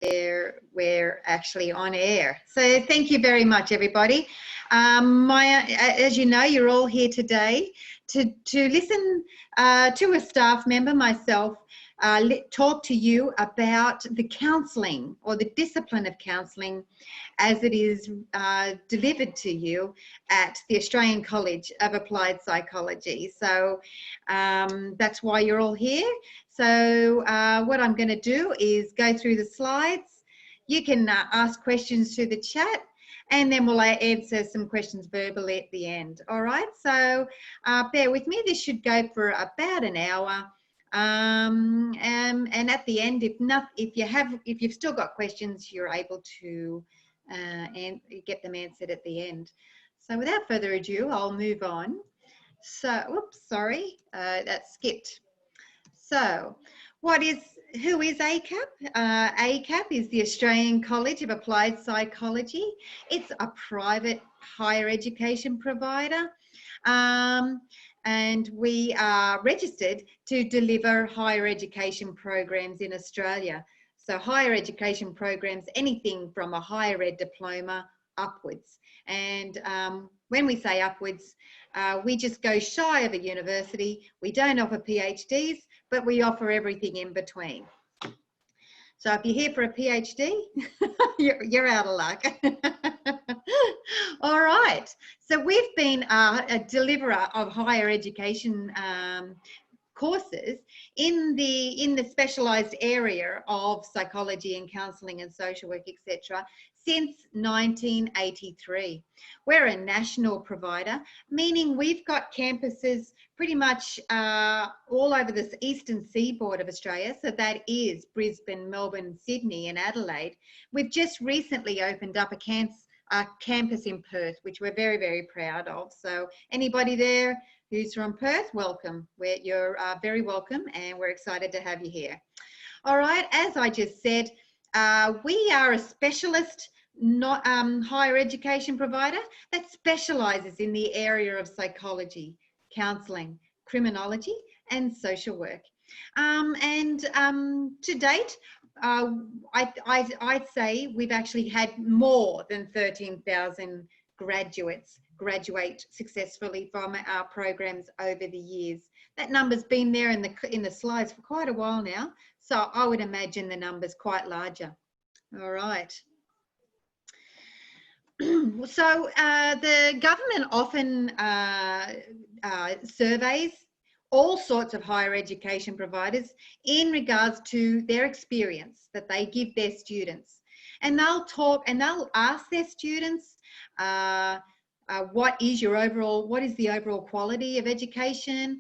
we're actually on air. So thank you very much, everybody. As you know, you're all here today to listen to a staff member, myself, talk to you about the counselling or the discipline of counselling as it is delivered to you at the Australian College of Applied Psychology. So that's why you're all here. So what I'm going to do is go through the slides. You can ask questions through the chat, and then we'll answer some questions verbally at the end. All right, so bear with me. This should go for about an hour. And at the end, if you've still got questions, you're able to and get them answered at the end. So without further ado, I'll move on. So, whoops, sorry, that skipped. So, who is ACAP? ACAP is the Australian College of Applied Psychology. It's a private higher education provider. And we are registered to deliver higher education programs in Australia. So higher education programs, anything from a higher ed diploma upwards. And when we say upwards, we just go shy of a university. We don't offer PhDs, but we offer everything in between. So if you're here for a PhD, you're out of luck. All right. So we've been a deliverer of higher education courses in the specialised area of psychology and counselling and social work, etc., since 1983. We're a national provider, meaning we've got campuses pretty much all over the eastern seaboard of Australia. So that is Brisbane, Melbourne, Sydney and Adelaide. We've just recently opened up a campus in Perth, which we're very, very proud of. So anybody there who's from Perth, welcome. You're very welcome, and we're excited to have you here. All right, as I just said, we are a specialist higher education provider that specialises in the area of psychology, counselling, criminology and social work. To date, I'd say we've actually had more than 13,000 graduates graduate successfully from our programs over the years. That number's been there in the slides for quite a while now, so I would imagine the number's quite larger. All right. So the government often surveys all sorts of higher education providers in regards to their experience that they give their students. And they'll ask their students, what is the overall quality of education?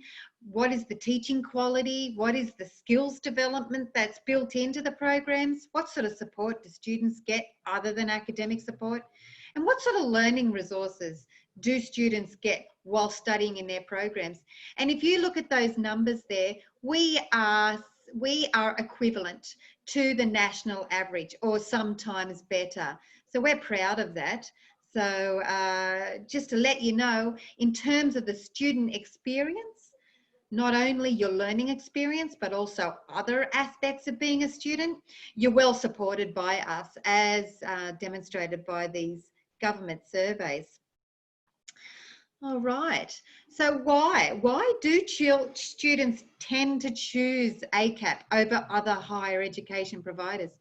What is the teaching quality? What is the skills development that's built into the programs? What sort of support do students get other than academic support? And what sort of learning resources do students get while studying in their programs? And if you look at those numbers there, we are equivalent to the national average, or sometimes better. So we're proud of that. So just to let you know, in terms of the student experience, not only your learning experience, but also other aspects of being a student, you're well supported by us, as demonstrated by these government surveys. All right, so why do students tend to choose ACAP over other higher education providers?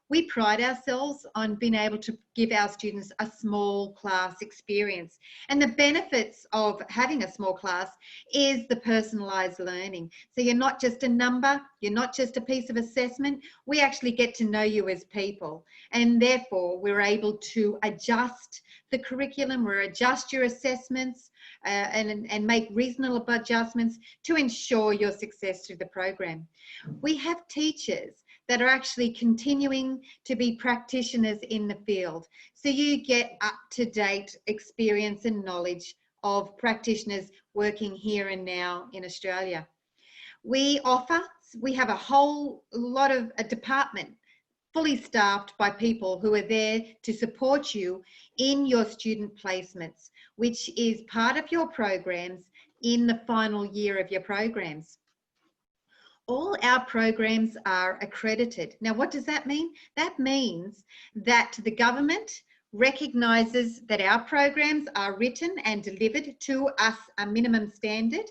We pride ourselves on being able to give our students a small class experience. And the benefits of having a small class is the personalised learning. So you're not just a number, you're not just a piece of assessment, we actually get to know you as people. And therefore, we're able to adjust the curriculum, or adjust your assessments and make reasonable adjustments to ensure your success through the program. We have teachers that are actually continuing to be practitioners in the field. So you get up-to-date experience and knowledge of practitioners working here and now in Australia. We have a whole lot of a department fully staffed by people who are there to support you in your student placements, which is part of your programs in the final year of your programs. all our programs are accredited. Now, what does that mean? That means that the government recognises that our programs are written and delivered to us a minimum standard,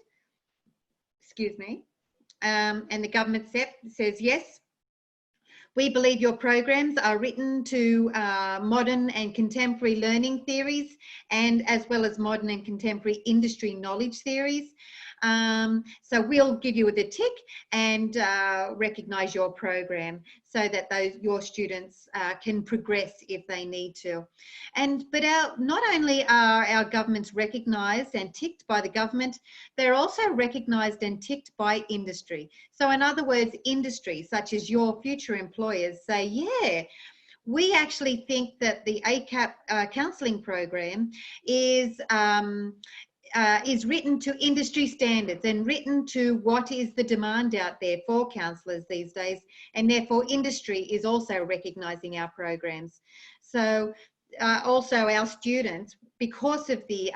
excuse me, and the government says, yes, we believe your programs are written to modern and contemporary learning theories, and as well as modern and contemporary industry knowledge theories. So we'll give you the tick and recognise your program so that your students can progress if they need to. But not only are our governments recognised and ticked by the government, they're also recognised and ticked by industry. So in other words, industry such as your future employers say, yeah, we actually think that the ACAP counselling program is written to industry standards and written to what is the demand out there for counsellors these days, and therefore industry is also recognising our programs. So also our students, because of the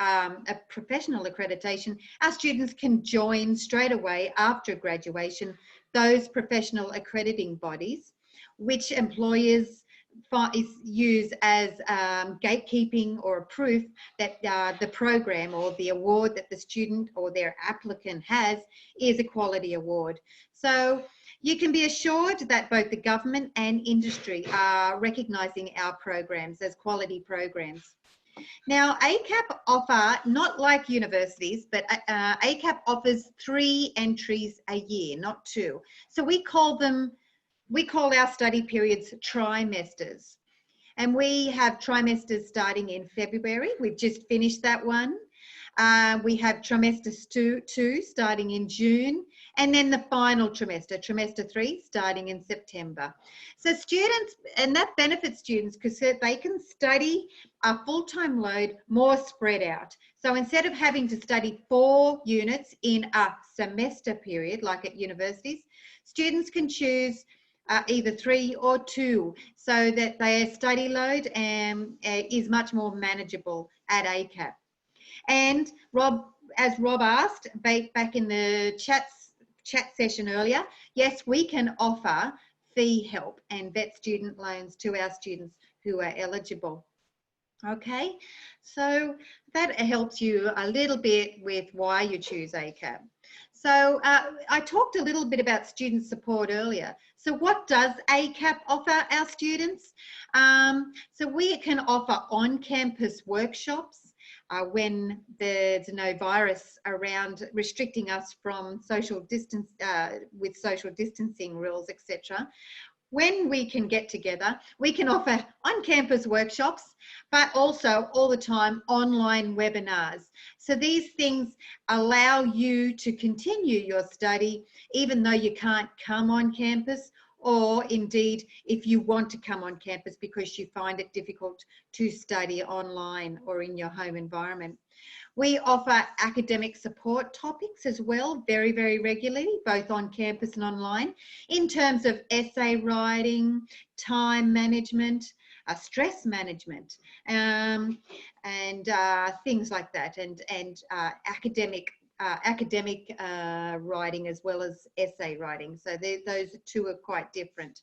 professional accreditation, our students can join straight away after graduation those professional accrediting bodies, which employers use as gatekeeping or proof that the program or the award that the student or their applicant has is a quality award. So you can be assured that both the government and industry are recognising our programs as quality programs. Now, ACAP offer, not like universities, but ACAP offers 3 entries a year, not 2. So we call our study periods trimesters. And we have trimesters starting in February. We've just finished that one. We have trimesters two starting in June, and then the final trimester, trimester 3, starting in September. So students, and that benefits students because they can study a full-time load more spread out. So instead of having to study 4 units in a semester period, like at universities, students can choose either 3 or 2, so that their study load is much more manageable at ACAP. And as Rob asked back in the chat session earlier, yes, we can offer fee help and vet student loans to our students who are eligible. Okay, so that helps you a little bit with why you choose ACAP. So I talked a little bit about student support earlier. So what does ACAP offer our students? So we can offer on-campus workshops when there's no virus around restricting us from social distance, with social distancing rules, etc. When we can get together, we can offer on-campus workshops, but also all the time online webinars. So these things allow you to continue your study even though you can't come on campus, or indeed if you want to come on campus because you find it difficult to study online or in your home environment. We offer academic support topics as well, very, very regularly, both on campus and online, in terms of essay writing, time management, stress management, and things like that, and academic writing as well as essay writing. So those two are quite different.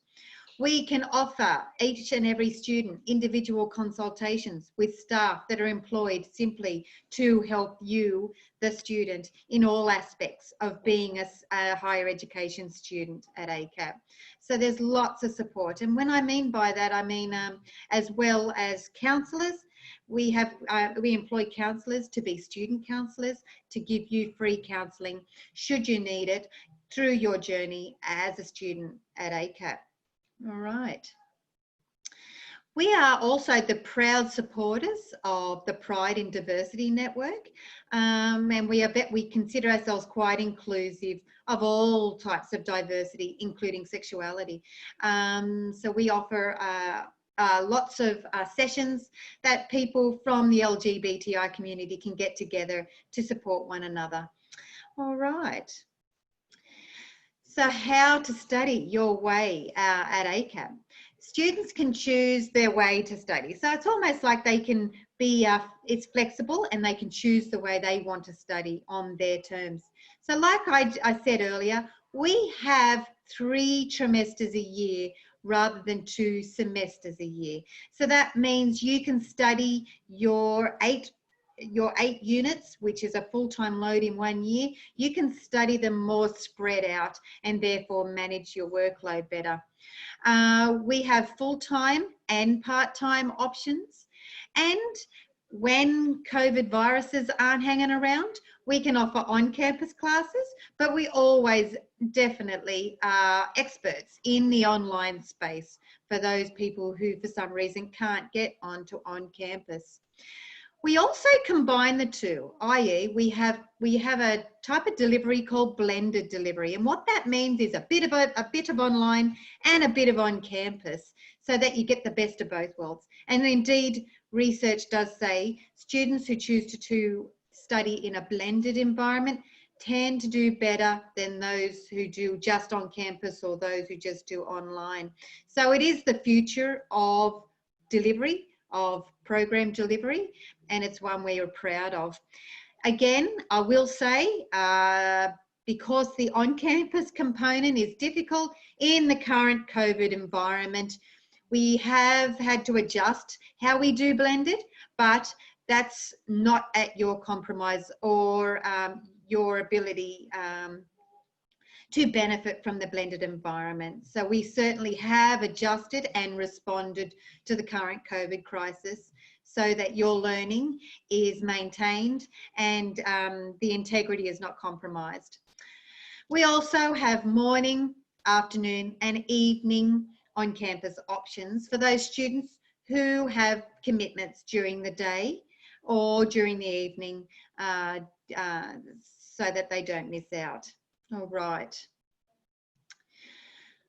We can offer each and every student individual consultations with staff that are employed simply to help you, the student, in all aspects of being a higher education student at ACAP. So there's lots of support. And when I mean by that, I mean as well as counsellors. We employ counsellors to be student counsellors to give you free counselling should you need it through your journey as a student at ACAP. All right. We are also the proud supporters of the Pride in Diversity Network, and we consider ourselves quite inclusive of all types of diversity, including sexuality. So we offer lots of sessions that people from the LGBTI community can get together to support one another. All right. So how to study your way at ACAP. Students can choose their way to study. So it's almost like they can be, it's flexible and they can choose the way they want to study on their terms. So like I said earlier, we have 3 trimesters a year rather than 2 semesters a year. So that means you can study your eight units, which is a full-time load in 1 year. You can study them more spread out and therefore manage your workload better. We have full-time and part-time options. And when COVID viruses aren't hanging around, we can offer on-campus classes, but we always definitely are experts in the online space for those people who for some reason can't get onto on-campus. We also combine the two, i.e. we have a type of delivery called blended delivery. And what that means is a bit of online and a bit of on campus, so that you get the best of both worlds. And indeed, research does say students who choose to study in a blended environment tend to do better than those who do just on campus or those who just do online. So it is the future of delivery, of program delivery, and it's one we're proud of. Again, I will say, because the on-campus component is difficult in the current COVID environment, we have had to adjust how we do blended, but that's not at your compromise or your ability to benefit from the blended environment. So we certainly have adjusted and responded to the current COVID crisis so that your learning is maintained and the integrity is not compromised. We also have morning, afternoon and evening on-campus options for those students who have commitments during the day or during the evening so that they don't miss out. All right.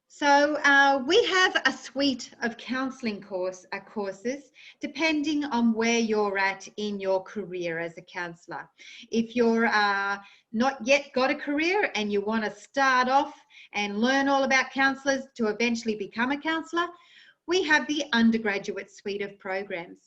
So we have a suite of counselling courses depending on where you're at in your career as a counsellor. If you're not yet got a career and you want to start off and learn all about counsellors to eventually become a counsellor, we have the undergraduate suite of programs.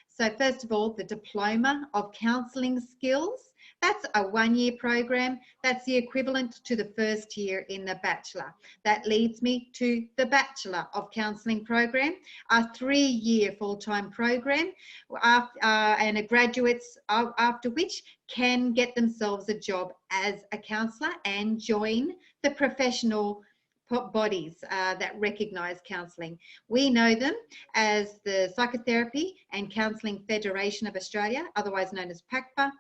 So first of all, the Diploma of Counselling Skills. That's a 1-year program. That's the equivalent to the first year in the Bachelor. That leads me to the Bachelor of Counselling program, a 3-year full-time program, and a graduates after which can get themselves a job as a counsellor and join the professional bodies that recognise counselling. We know them as the Psychotherapy and Counselling Federation of Australia, otherwise known as PACFA,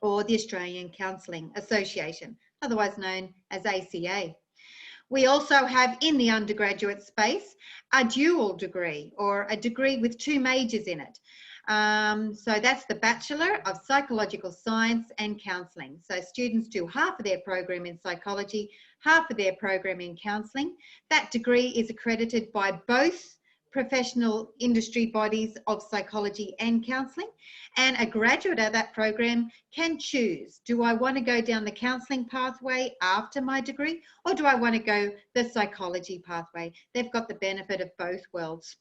or the Australian Counselling Association, otherwise known as ACA. We also have in the undergraduate space a dual degree, or a degree with 2 majors in it. So that's the Bachelor of Psychological Science and Counselling. So students do half of their program in psychology, half of their program in counselling. That degree is accredited by both professional industry bodies of psychology and counselling, and a graduate of that program can choose, do I want to go down the counselling pathway after my degree, or do I want to go the psychology pathway? They've got the benefit of both worlds.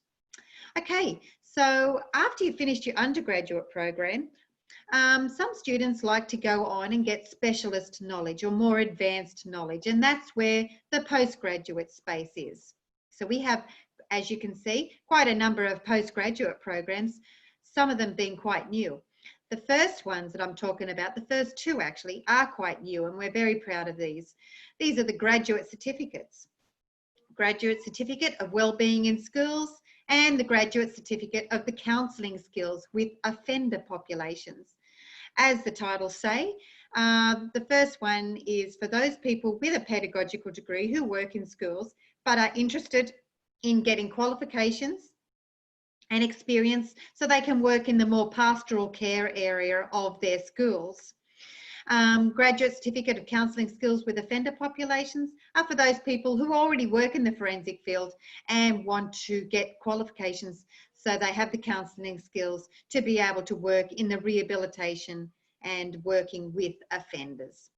Okay, so after you've finished your undergraduate program, some students like to go on and get specialist knowledge or more advanced knowledge, and that's where the postgraduate space is. So we have, as you can see, quite a number of postgraduate programs, some of them being quite new. The first ones that I'm talking about, the first 2 actually, are quite new, and we're very proud of these. These are the graduate certificates. Graduate Certificate of Wellbeing in Schools and the Graduate Certificate of the Counselling Skills with Offender Populations. As the titles say, the first one is for those people with a pedagogical degree who work in schools but are interested in getting qualifications and experience so they can work in the more pastoral care area of their schools. Graduate Certificate of Counselling Skills with Offender Populations are for those people who already work in the forensic field and want to get qualifications so they have the counselling skills to be able to work in the rehabilitation and working with offenders.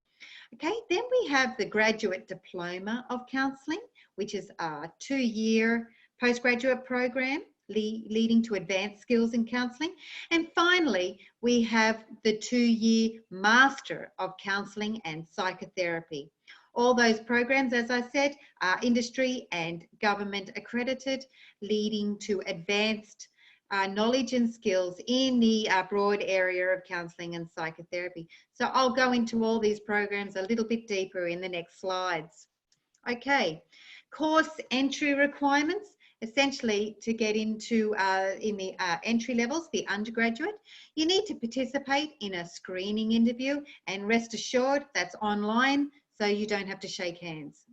Okay, then we have the Graduate Diploma of Counselling, which is a 2-year postgraduate program leading to advanced skills in counselling. And finally, we have the 2-year Master of Counselling and Psychotherapy, All those programs, as I said, are industry and government accredited, leading to advanced knowledge and skills in the broad area of counselling and psychotherapy. So I'll go into all these programs a little bit deeper in the next slides. Okay, course entry requirements. Essentially, to get into in the entry levels, the undergraduate, you need to participate in a screening interview, and rest assured that's online, so you don't have to shake hands.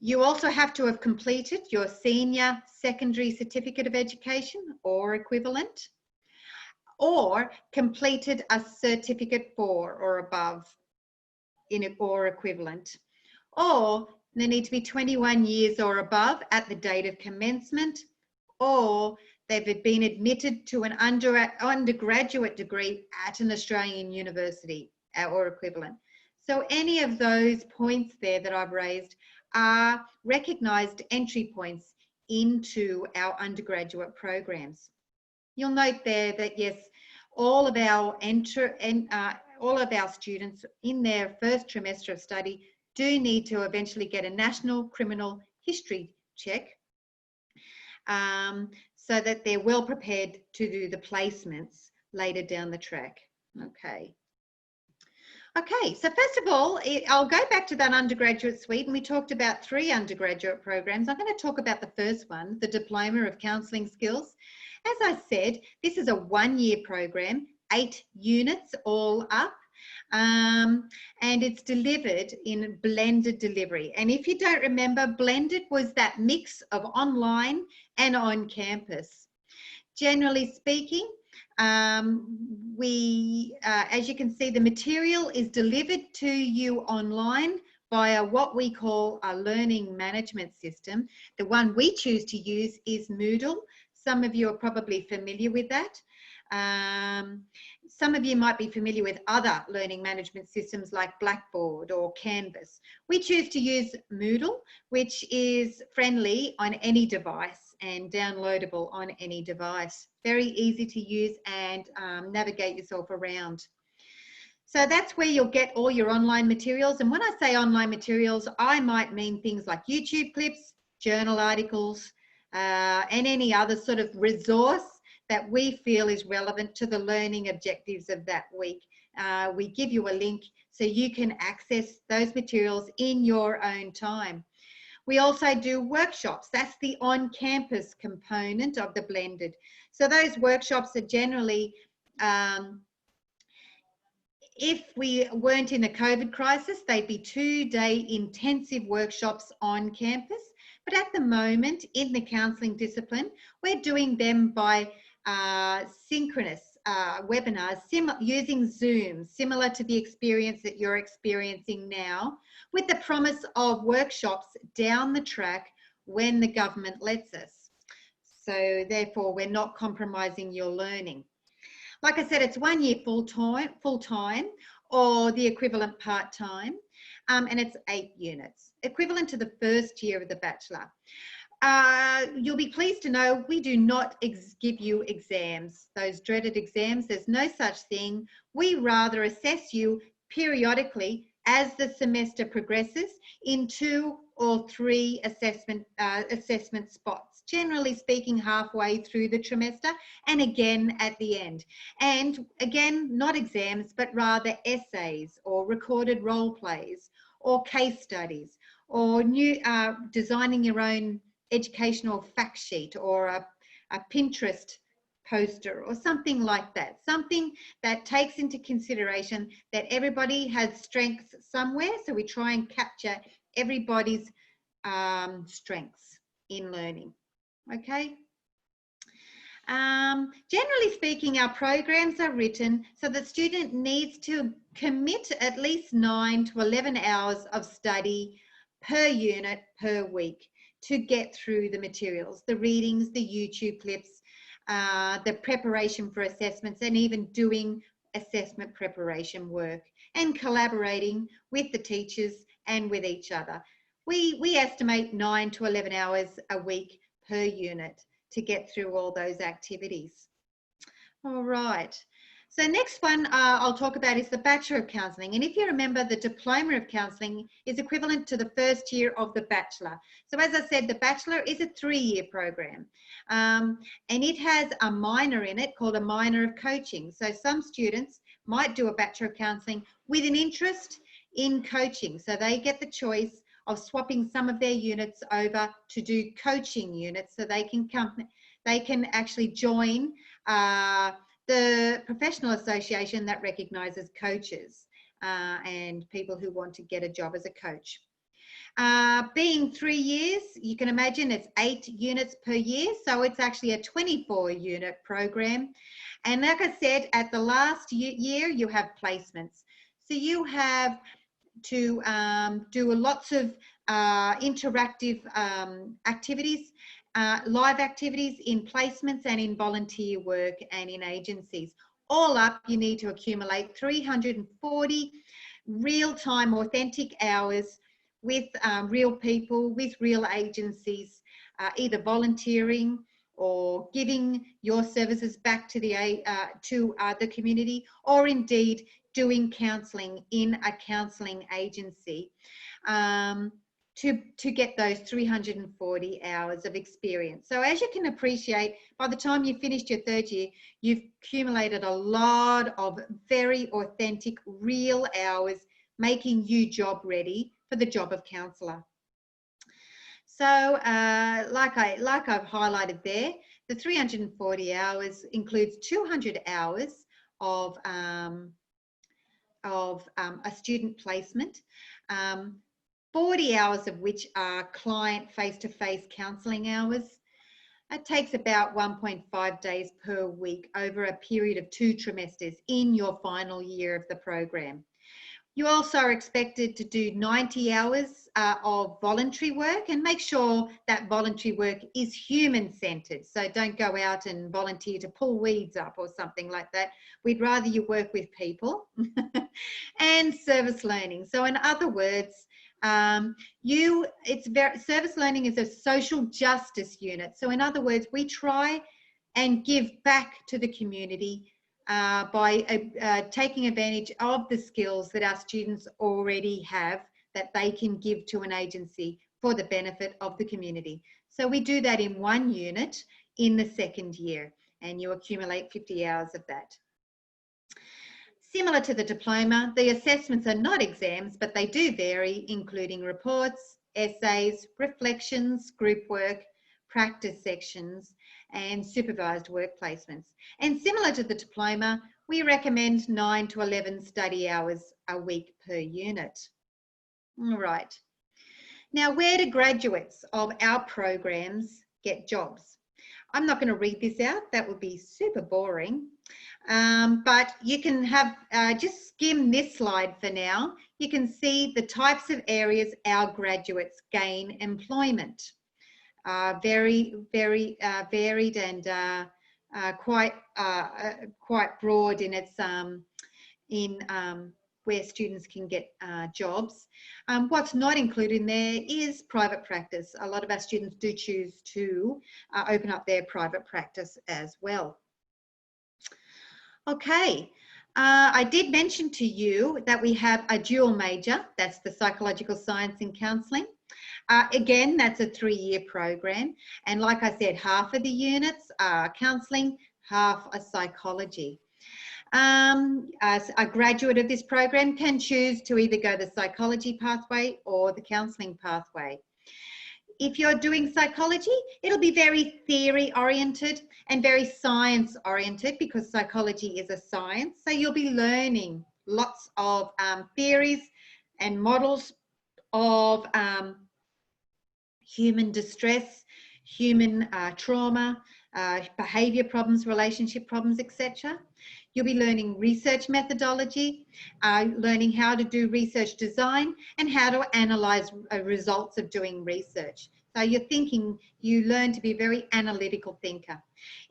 You also have to have completed your senior secondary certificate of education or equivalent, or completed a certificate 4 or above in or equivalent, or they need to be 21 years or above at the date of commencement, or they've been admitted to an undergraduate degree at an Australian university or equivalent. So any of those points there that I've raised are recognised entry points into our undergraduate programs. You'll note there that yes, all of our students in their first trimester of study do need to eventually get a national criminal history check, so that they're well prepared to do the placements later down the track. Okay, so first of all, I'll go back to that undergraduate suite, and we talked about 3 undergraduate programs. I'm going to talk about the first one, the Diploma of Counselling Skills. As I said, this is a 1-year program, 8 units all up. And it's delivered in blended delivery. And if you don't remember, blended was that mix of online and on campus. Generally speaking, as you can see, the material is delivered to you online via what we call a learning management system. The one we choose to use is Moodle. Some of you are probably familiar with that. Some of you might be familiar with other learning management systems like Blackboard or Canvas. We choose to use Moodle, which is friendly on any device and downloadable on any device. Very easy to use and navigate yourself around. So that's where you'll get all your online materials. And when I say online materials, I might mean things like YouTube clips, journal articles, and any other sort of resource that we feel is relevant to the learning objectives of that week. We give you a link so you can access those materials in your own time. We also do workshops. That's the on-campus component of the blended. So those workshops are generally, if we weren't in a COVID crisis, they'd be 2-day intensive workshops on campus. But at the moment, in the counselling discipline, we're doing them by synchronous webinars using Zoom, similar to the experience that you're experiencing now, with the promise of workshops down the track when the government lets us. So therefore, we're not compromising your learning. Like I said, it's 1 year full-time or the equivalent part-time, and it's 8 units, equivalent to the first year of the bachelor. You'll be pleased to know we do not give you exams, those dreaded exams. There's no such thing. We rather assess you periodically as the semester progresses in 2 or 3 assessment spots, generally speaking halfway through the trimester and again at the end. And again, not exams, but rather essays or recorded role plays or case studies or designing your own educational fact sheet or a Pinterest poster or something like that, something that takes into consideration that everybody has strengths somewhere, so we try and capture everybody's strengths in learning. Okay. Generally speaking, our programs are written so the student needs to commit at least 9 to 11 hours of study per unit per week to get through the materials, the readings, the YouTube clips, the preparation for assessments, and even doing assessment preparation work and collaborating with the teachers and with each other. We estimate 9 to 11 hours a week per unit to get through all those activities. All right. So next one I'll talk about is the Bachelor of Counselling. And if you remember, the Diploma of Counselling is equivalent to the first year of the Bachelor. So as I said, the Bachelor is a 3-year program. And it has a minor in it called a minor of coaching. So some students might do a Bachelor of Counselling with an interest in coaching. So they get the choice of swapping some of their units over to do coaching units, so they can actually join the professional association that recognises coaches and people who want to get a job as a coach. Being 3 years, you can imagine it's 8 units per year, so it's actually a 24-unit program. And like I said, at the last year, you have placements. So you have to do lots of interactive activities, live activities in placements and in volunteer work and in agencies. All up, you need to accumulate 340 real-time authentic hours with real people, with real agencies, either volunteering or giving your services back to the community, or indeed doing counselling in a counselling agency to get those 340 hours of experience. So as you can appreciate, by the time you finished your 3rd year, you've accumulated a lot of very authentic, real hours, making you job ready for the job of counsellor. So like I've highlighted there, the 340 hours includes 200 hours of a student placement, 40 hours of which are client face-to-face counselling hours. It takes about 1.5 days per week over a period of 2 trimesters in your final year of the program. You also are expected to do 90 hours of voluntary work, and make sure that voluntary work is human-centred. So don't go out and volunteer to pull weeds up or something like that. We'd rather you work with people. And service learning. So in other words, service learning is a social justice unit. So in other words, we try and give back to the community by taking advantage of the skills that our students already have that they can give to an agency for the benefit of the community. So we do that in 1 unit in the 2nd year, and you accumulate 50 hours of that. Similar to the diploma, the assessments are not exams, but they do vary, including reports, essays, reflections, group work, practice sections, and supervised work placements. And similar to the diploma, we recommend 9 to 11 study hours a week per unit. All right. Now, where do graduates of our programs get jobs? I'm not going to read this out. That would be super boring. But you can have, just skim this slide for now. You can see the types of areas our graduates gain employment. Very, very varied and quite broad in its where students can get jobs. What's not included in there is private practice. A lot of our students do choose to open up their private practice as well. Okay, I did mention to you that we have a dual major, that's the psychological science in counselling. Again, that's a 3-year program. And like I said, half of the units are counselling, half are psychology. As a graduate of this program can choose to either go the psychology pathway or the counselling pathway. If you're doing psychology, it'll be very theory oriented and very science oriented, because psychology is a science. So you'll be learning lots of theories and models of human distress, human trauma, behaviour problems, relationship problems, etc. You'll be learning research methodology, learning how to do research design and how to analyse results of doing research. So you learn to be a very analytical thinker.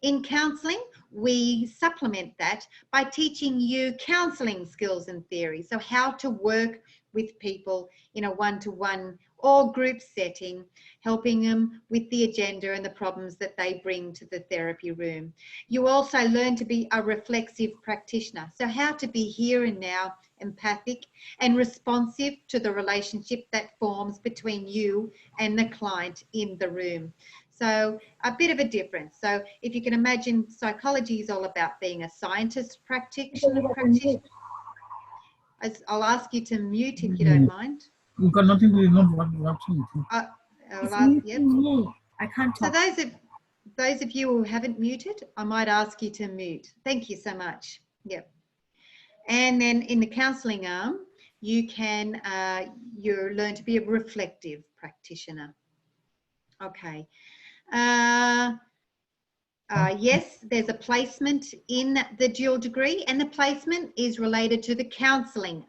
In counselling, we supplement that by teaching you counselling skills and theory. So how to work with people in a one-to-one or group setting, helping them with the agenda and the problems that they bring to the therapy room. You also learn to be a reflexive practitioner. So how to be here and now, empathic and responsive to the relationship that forms between you and the client in the room. So a bit of a difference. So if you can imagine, psychology is all about being a scientist practitioner. I'll ask you to mute if you don't mind. You've got nothing to do with watching. Yep. I can't So talk. those of you who haven't muted, I might ask you to mute. Thank you so much. Yep. And then in the counselling arm, you can you learn to be a reflective practitioner. Okay. Yes, there's a placement in the dual degree, and the placement is related to the counselling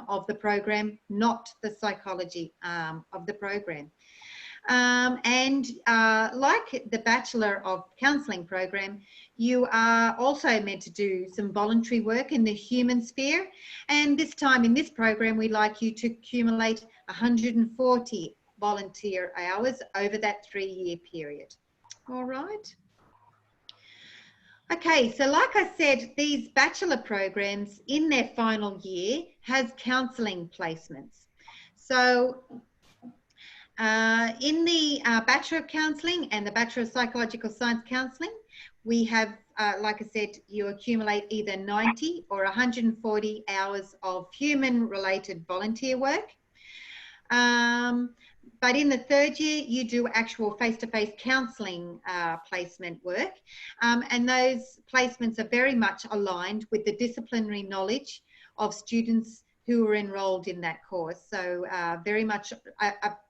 of the program, not the psychology of the program. Like the Bachelor of Counselling program, you are also meant to do some voluntary work in the human sphere. And this time in this program, we'd like you to accumulate 140 volunteer hours over that 3-year period. All right. Okay, so like I said, these bachelor programs in their final year has counselling placements. So in the Bachelor of Counselling and the Bachelor of Psychological Science Counselling, we have, like I said, you accumulate either 90 or 140 hours of human-related volunteer work. But in the 3rd year, you do actual face-to-face counselling placement work. And those placements are very much aligned with the disciplinary knowledge of students who are enrolled in that course. So very much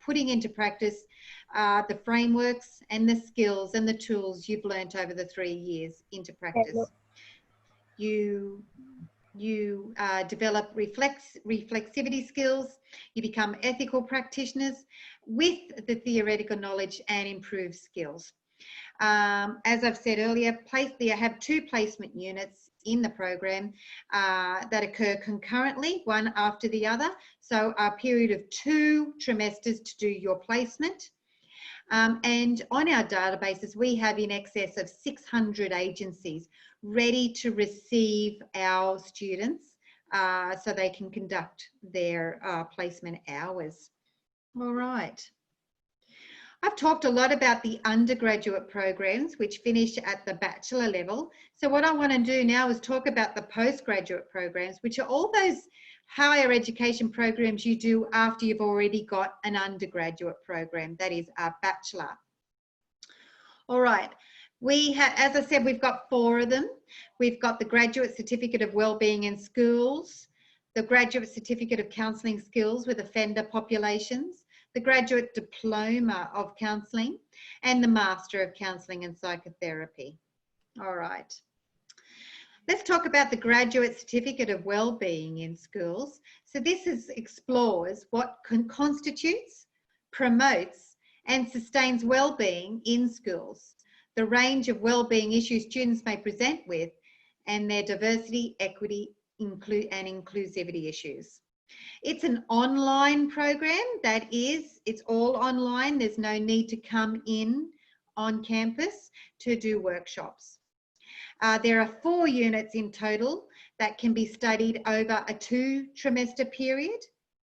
putting into practice the frameworks and the skills and the tools you've learnt over the 3 years into practice. You develop reflexivity skills, you become ethical practitioners with the theoretical knowledge and improved skills. As I've said earlier, they have 2 placement units in the program that occur concurrently, one after the other. So a period of 2 trimesters to do your placement. And on our databases, we have in excess of 600 agencies ready to receive our students so they can conduct their placement hours. All right. I've talked a lot about the undergraduate programs which finish at the bachelor level. So what I want to do now is talk about the postgraduate programs, which are all those higher education programs you do after you've already got an undergraduate program, that is a bachelor. All right. We have, as I said, we've got 4 of them. We've got the Graduate Certificate of Wellbeing in Schools, the Graduate Certificate of Counselling Skills with Offender Populations, the Graduate Diploma of Counselling, and the Master of Counselling and Psychotherapy. All right. Let's talk about the Graduate Certificate of Wellbeing in Schools. So this explores what constitutes, promotes, and sustains wellbeing in schools, the range of wellbeing issues students may present with, and their diversity, equity, and inclusivity issues. It's an online program, it's all online. There's no need to come in on campus to do workshops. There are 4 units in total that can be studied over a 2-trimester period,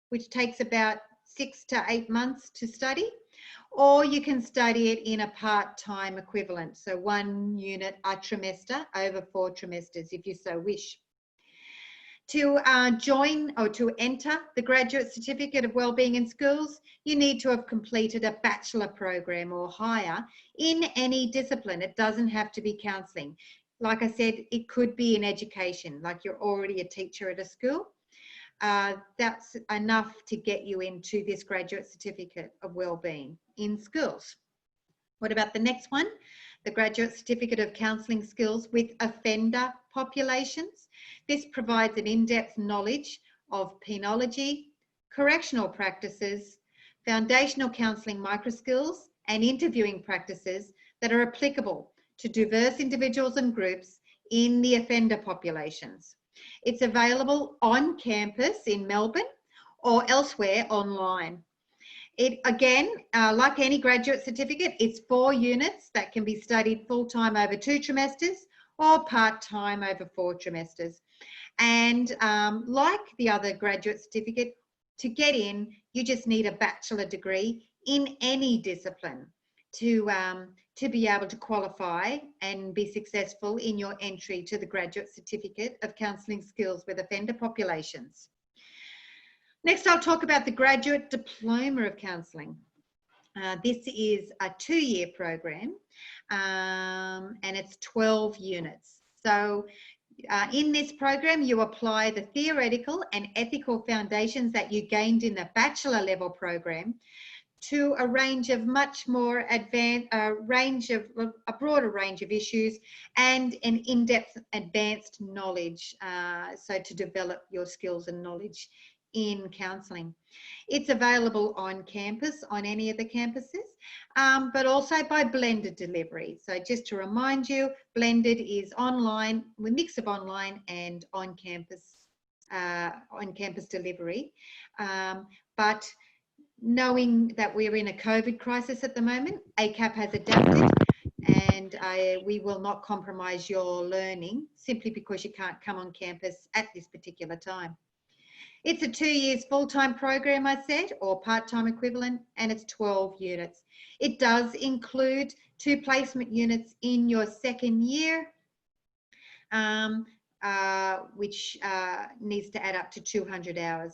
which takes about 6 to 8 months to study, or you can study it in a part-time equivalent, so 1 unit a trimester over 4 trimesters if you so wish. To join or to enter the Graduate Certificate of Wellbeing in Schools, you need to have completed a bachelor program or higher in any discipline. It doesn't have to be counselling. Like I said, it could be in education, like you're already a teacher at a school. That's enough to get you into this Graduate Certificate of Wellbeing in Schools. What about the next one? The Graduate Certificate of Counselling Skills with Offender Populations. This provides an in-depth knowledge of penology, correctional practices, foundational counselling microskills, and interviewing practices that are applicable to diverse individuals and groups in the offender populations. It's available on campus in Melbourne or elsewhere online. It again, like any graduate certificate, it's 4 units that can be studied full-time over 2 trimesters or part-time over 4 trimesters. And like the other graduate certificate, to get in, you just need a bachelor degree in any discipline to be able to qualify and be successful in your entry to the graduate certificate of counselling skills with offender populations. Next, I'll talk about the graduate diploma of counselling. This is a 2-year program and it's 12 units. So in this program, you apply the theoretical and ethical foundations that you gained in the bachelor level program to a range of much more advanced, a broader range of issues and an in-depth advanced knowledge, so to develop your skills and knowledge in counselling. It's available on campus, on any of the campuses, but also by blended delivery. So just to remind you, blended is online, a mix of online and on-campus delivery. But knowing that we're in a COVID crisis at the moment, ACAP has adapted, and we will not compromise your learning simply because you can't come on campus at this particular time. It's a 2 years full-time program, I said, or part-time equivalent, and it's 12 units. It does include 2 placement units in your second year, which needs to add up to 200 hours.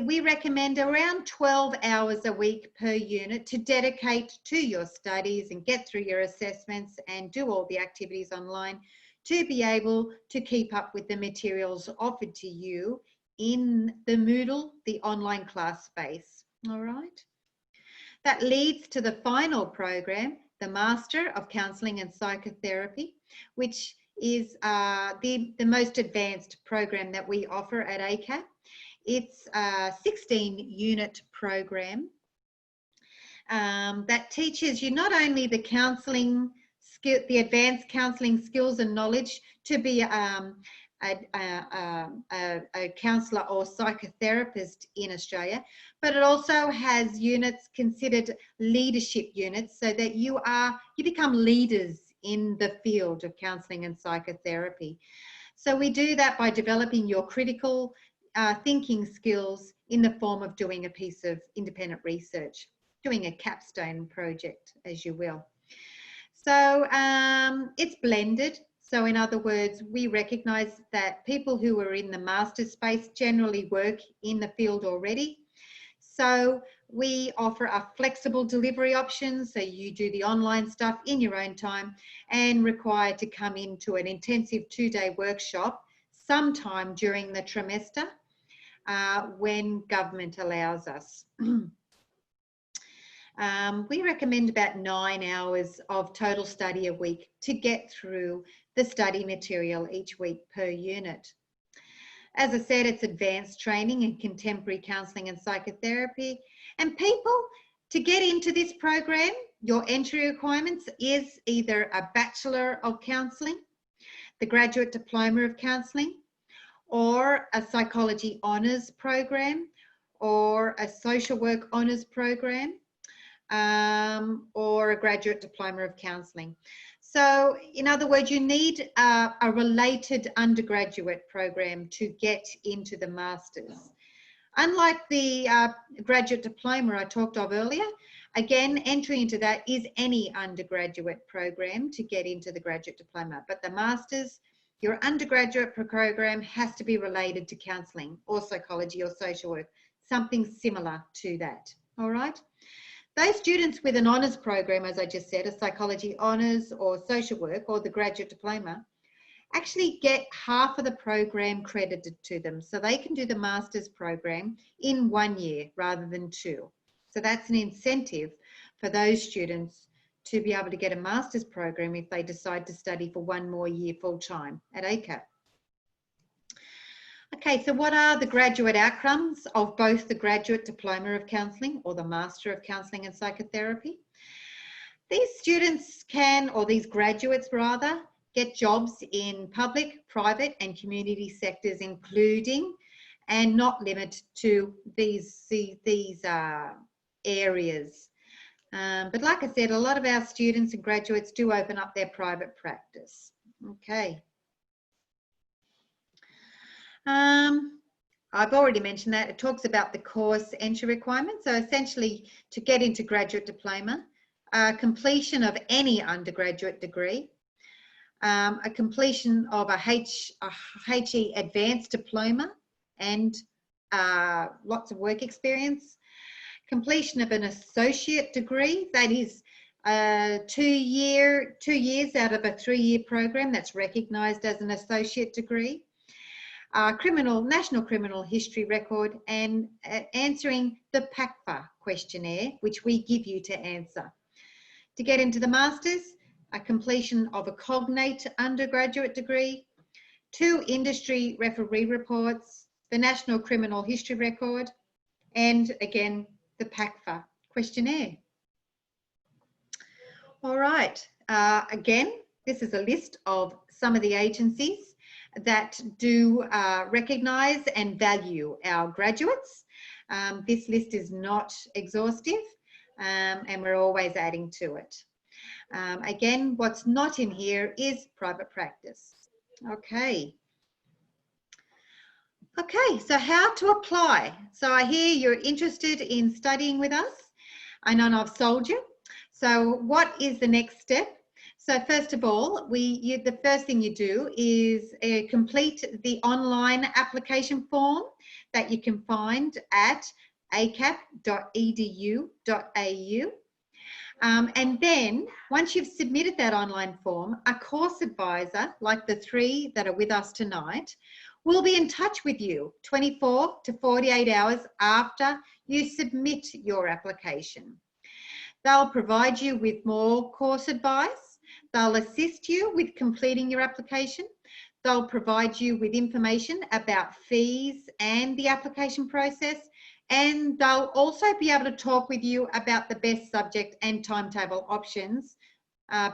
We recommend around 12 hours a week per unit to dedicate to your studies and get through your assessments and do all the activities online to be able to keep up with the materials offered to you in the Moodle, the online class space. All right. That leads to the final program, the Master of Counselling and Psychotherapy, which is the most advanced program that we offer at ACAP. It's a 16-unit program that teaches you not only the counselling skill, the advanced counselling skills and knowledge to be a counsellor or psychotherapist in Australia, but it also has units considered leadership units, so that you become leaders in the field of counselling and psychotherapy. So we do that by developing your critical thinking skills in the form of doing a piece of independent research, doing a capstone project, as you will. So it's blended. So in other words, we recognise that people who are in the master's space generally work in the field already. So we offer a flexible delivery option, so you do the online stuff in your own time and required to come into an intensive 2-day workshop sometime during the trimester when government allows us. We recommend about 9 hours of total study a week to get through the study material each week per unit. As I said, it's advanced training in contemporary counselling and psychotherapy. And people, to get into this program, your entry requirements is either a Bachelor of Counselling, the Graduate Diploma of Counselling, or a Psychology Honours program, or a Social Work Honours program, or a Graduate Diploma of Counselling. So in other words, you need a related undergraduate program to get into the Masters. Unlike the Graduate Diploma I talked of earlier, again, entry into that is any undergraduate program to get into the Graduate Diploma. But the Masters, your undergraduate program has to be related to counselling or psychology or social work, something similar to that, all right? Those students with an honours program, as I just said, a psychology honours or social work or the graduate diploma, actually get half of the program credited to them. So they can do the master's program in 1 year rather than 2. So that's an incentive for those students to be able to get a master's program if they decide to study for 1 more year full time at ACAP. Okay, so what are the graduate outcomes of both the Graduate Diploma of Counselling or the Master of Counselling and Psychotherapy? These students can, or these graduates rather, get jobs in public, private and community sectors, including and not limit to these areas. But like I said, a lot of our students and graduates do open up their private practice. Okay. I've already mentioned that. It talks about the course entry requirements. So essentially, to get into graduate diploma, completion of any undergraduate degree, a completion of a HE advanced diploma and lots of work experience, completion of an associate degree, that is 2 years out of a 3-year program that's recognised as an associate degree, national criminal history record, and answering the PACFA questionnaire, which we give you to answer. To get into the masters, a completion of a cognate undergraduate degree, 2 industry referee reports, the national criminal history record, and again, the PACFA questionnaire. All right, again, this is a list of some of the agencies that do recognise and value our graduates. This list is not exhaustive, and we're always adding to it. Again, what's not in here is private practice. Okay. Okay, so how to apply. So I hear you're interested in studying with us. I know I've sold you. So what is the next step? So first of all, the first thing you do is complete the online application form that you can find at acap.edu.au. And then once you've submitted that online form, a course advisor, like the 3 that are with us tonight, will be in touch with you 24 to 48 hours after you submit your application. They'll provide you with more course advice. They'll assist you with completing your application. They'll provide you with information about fees and the application process. And they'll also be able to talk with you about the best subject and timetable options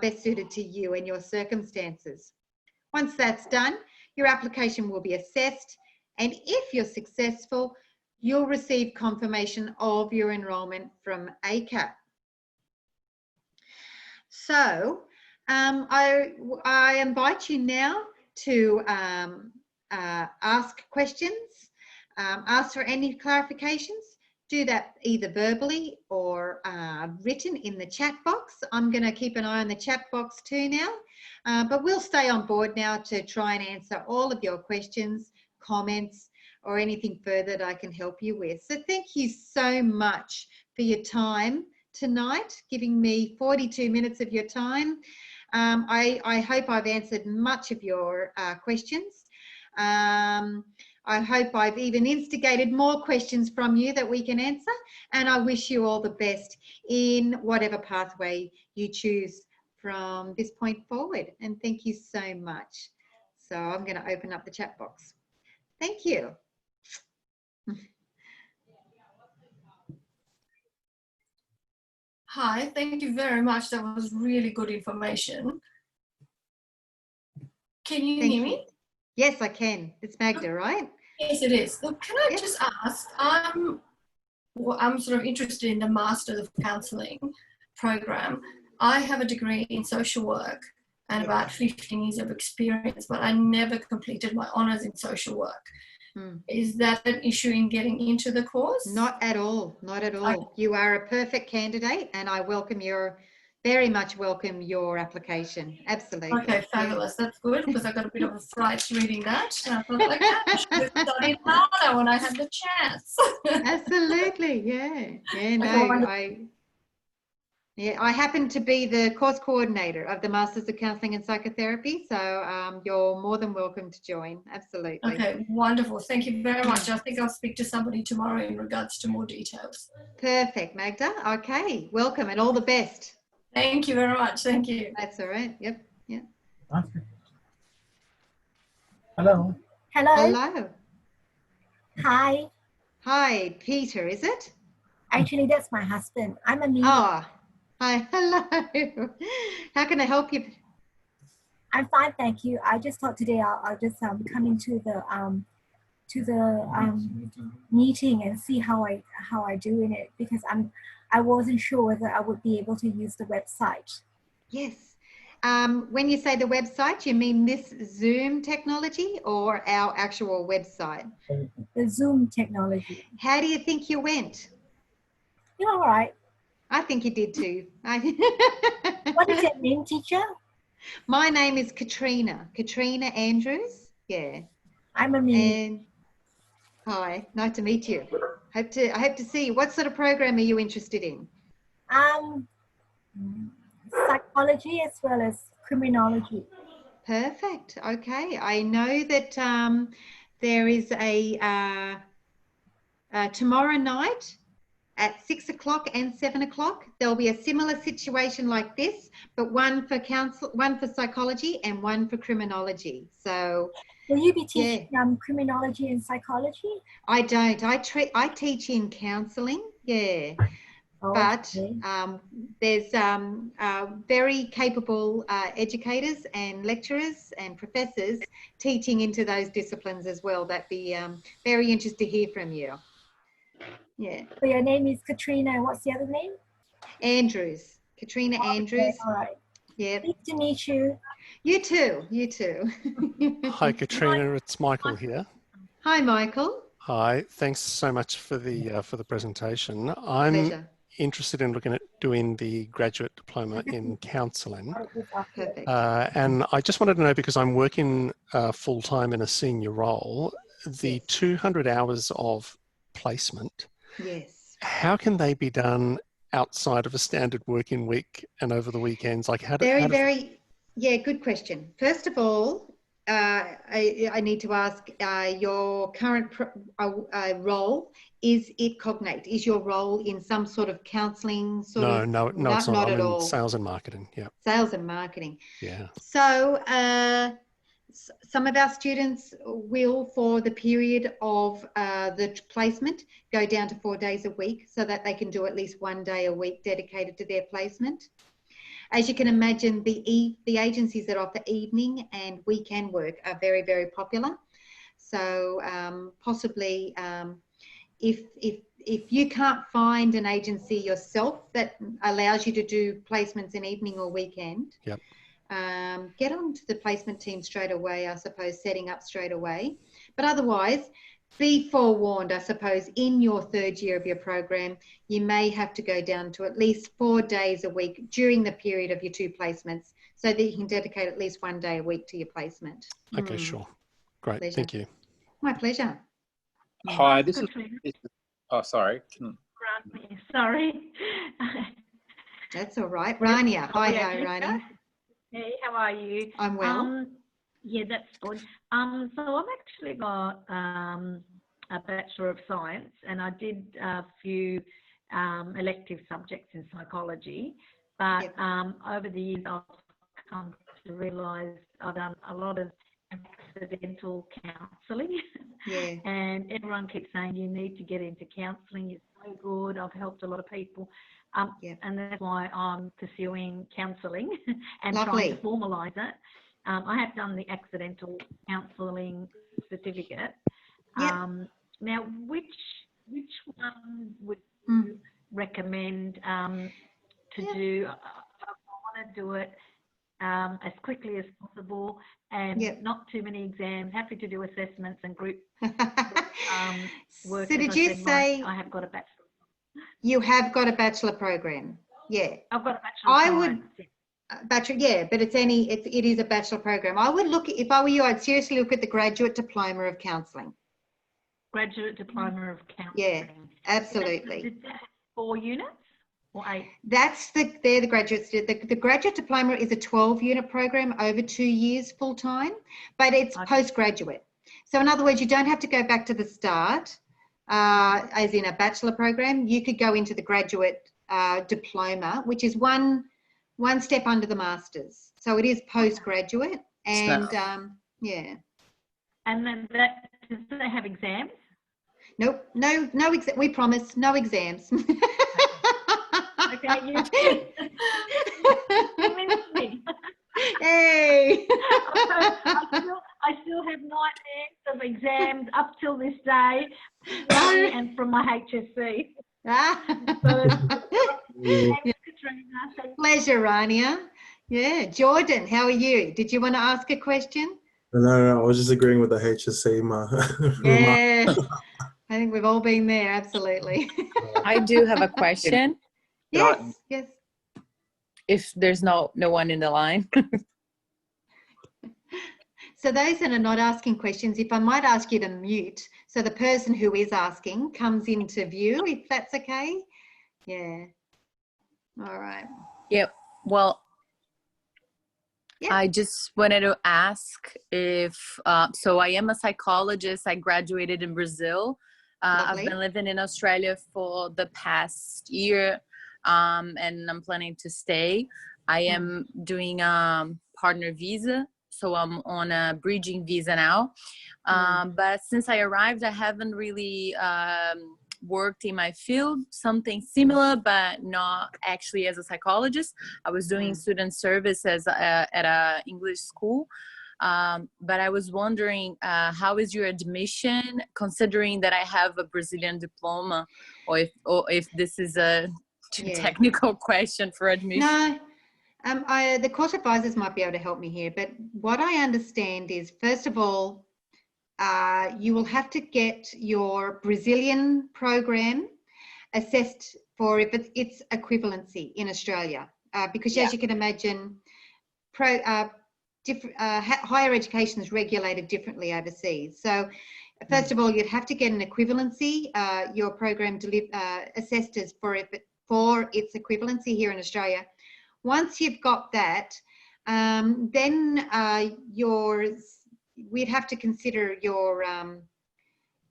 best suited to you and your circumstances. Once that's done, your application will be assessed, and if you're successful, you'll receive confirmation of your enrolment from ACAP. So I invite you now to ask questions, ask for any clarifications. Do that either verbally or written in the chat box. I'm going to keep an eye on the chat box too now, but we'll stay on board now to try and answer all of your questions, comments, or anything further that I can help you with. So thank you so much for your time tonight, giving me 42 minutes of your time. I hope I've answered much of your questions. I hope I've even instigated more questions from you that we can answer, and I wish you all the best in whatever pathway you choose from this point forward. And thank you so much. So I'm going to open up the chat box. Thank you. Hi, thank you very much. That was really good information. Can you hear me? Yes, I can. It's Magda, right? Yes, it is. Look, can I just ask, I'm sort of interested in the Master of Counselling program. I have a degree in social work and about 15 years of experience, but I never completed my honours in social work. Is that an issue in getting into the course? Not at all, not at all. Okay. You are a perfect candidate, and I very much welcome your application. Absolutely. Okay, fabulous. Yeah. That's good, because I got a bit of a fright reading that. And I thought, okay, I should have studied harder when I had the chance. Absolutely, yeah. Yeah, no, I happen to be the course coordinator of the Masters of Counselling and Psychotherapy, so you're more than welcome to join. Absolutely. Okay, wonderful. Thank you very much. I think I'll speak to somebody tomorrow in regards to more details. Perfect, Magda. Okay, welcome and all the best. Thank you very much. Thank you. That's all right. Yep. Yeah. Hello. Hello. Hello. Hi. Hi, Peter, is it? Actually, that's my husband. I'm Amelia. Oh, hi. Hello. How can I help you? I'm fine, thank you. I just thought today I'll just come into to the meeting and see how I do in it, because I wasn't sure whether I would be able to use the website. Yes. When you say the website, you mean this Zoom technology or our actual website? The Zoom technology. How do you think you went? You're all right. I think you did too. What is your name, teacher? My name is Katrina Andrews. Yeah. I'm Amelia. And hi, nice to meet you. I hope to see you. What sort of program are you interested in? Psychology as well as criminology. Perfect. Okay. I know that there is a tomorrow night at 6 o'clock and 7 o'clock. There'll be a similar situation like this, but one for psychology and one for criminology. So will you be teaching criminology and psychology? I don't. I teach in counselling. Yeah. Oh, But okay. there's very capable educators and lecturers and professors teaching into those disciplines as well. That'd be very interested to hear from you. Yeah. So your name is Katrina, and what's the other name? Andrews. Katrina Andrews. All right. Yeah. Nice to meet you. You too. You too. Hi, Katrina. It's Michael here. Hi, Michael. Hi. Thanks so much for the presentation. I'm Pleasure. interested in looking at doing the graduate diploma in counselling. Perfect. And I just wanted to know, because I'm working full-time in a senior role, the Yes. 200 hours of placement, Yes. how can they be done outside of a standard working week and over the weekends? Like Yeah, good question. First of all, I need to ask your current role. Is it cognate? Is your role in some sort of counselling No, it's not. Not I'm at in all. sales and marketing. Yeah. Sales and marketing. Yeah. So some of our students will, for the period of the placement, go down to 4 days a week so that they can do at least 1 day a week dedicated to their placement. As you can imagine, the agencies that offer evening and weekend work are very, very popular. So possibly if you can't find an agency yourself that allows you to do placements in evening or weekend, yep. Get onto the placement team straight away, I suppose, setting up straight away. But otherwise, be forewarned, I suppose, in your third year of your program, you may have to go down to at least 4 days a week during the period of your 2 placements so that you can dedicate at least 1 day a week to your placement. Okay, sure. Great. Pleasure. Thank you. My pleasure. Hi, this is oh, sorry. Sorry. That's all right. Rania. Hi, Rania. Hey, how are you? I'm well. Yeah, that's good. So I've actually got a Bachelor of Science, and I did a few elective subjects in psychology, but Yep. Over the years I've come to realise I've done a lot of accidental counselling. Yeah. And everyone keeps saying you need to get into counselling. It's so good. I've helped a lot of people. Yep. And that's why I'm pursuing counselling and Lovely. trying to formalise it. I have done the accidental counselling certificate. Yep. Now, which one would you recommend to do? I want to do it as quickly as possible and not too many exams. Happy to do assessments and group work. So did you say I have got a bachelor? You have got a bachelor program? Yeah. I've got a bachelor. But it is a bachelor program. I would look, if I were you, I'd seriously look at the graduate diploma of counselling. Graduate diploma of counselling. Yeah, absolutely. Is that 4 units or 8? They're the graduates. The graduate diploma is a 12-unit program over 2 years full time, but it's postgraduate. So in other words, you don't have to go back to the start. As in a bachelor program, you could go into the graduate diploma, which is one step under the master's. So it is postgraduate, and yeah. And then does they have exams? Nope, no we promise, no exams. Okay, you Hey. I still have nightmares of of exams up till this day, and from my HSC. Thanks, Katrina. Pleasure, Rania. Yeah, Jordan, how are you? Did you want to ask a question? No, I was just agreeing with the HSC remark. Yeah, I think we've all been there, absolutely. I do have a question. Yes, yes. If there's no one in the line. So those that are not asking questions, if I might ask you to mute, so the person who is asking comes into view, if that's okay. Yeah. All right. Yeah. Well, yeah. I just wanted to ask if, so I am a psychologist. I graduated in Brazil. I've been living in Australia for the past year, and I'm planning to stay. I am doing a partner visa. So I'm on a bridging visa now. But since I arrived, I haven't really worked in my field, something similar, but not actually as a psychologist. I was doing student service at a English school. But I was wondering, how is your admission, considering that I have a Brazilian diploma, or if this is a too technical question for admission? No. The course advisors might be able to help me here, but what I understand is, first of all, you will have to get your Brazilian program assessed for if it's equivalency in Australia, because as you can imagine, higher education is regulated differently overseas. So first of all, you'd have to get an equivalency, your program assessed as for its equivalency here in Australia. Once you've got that, then we'd have to consider your,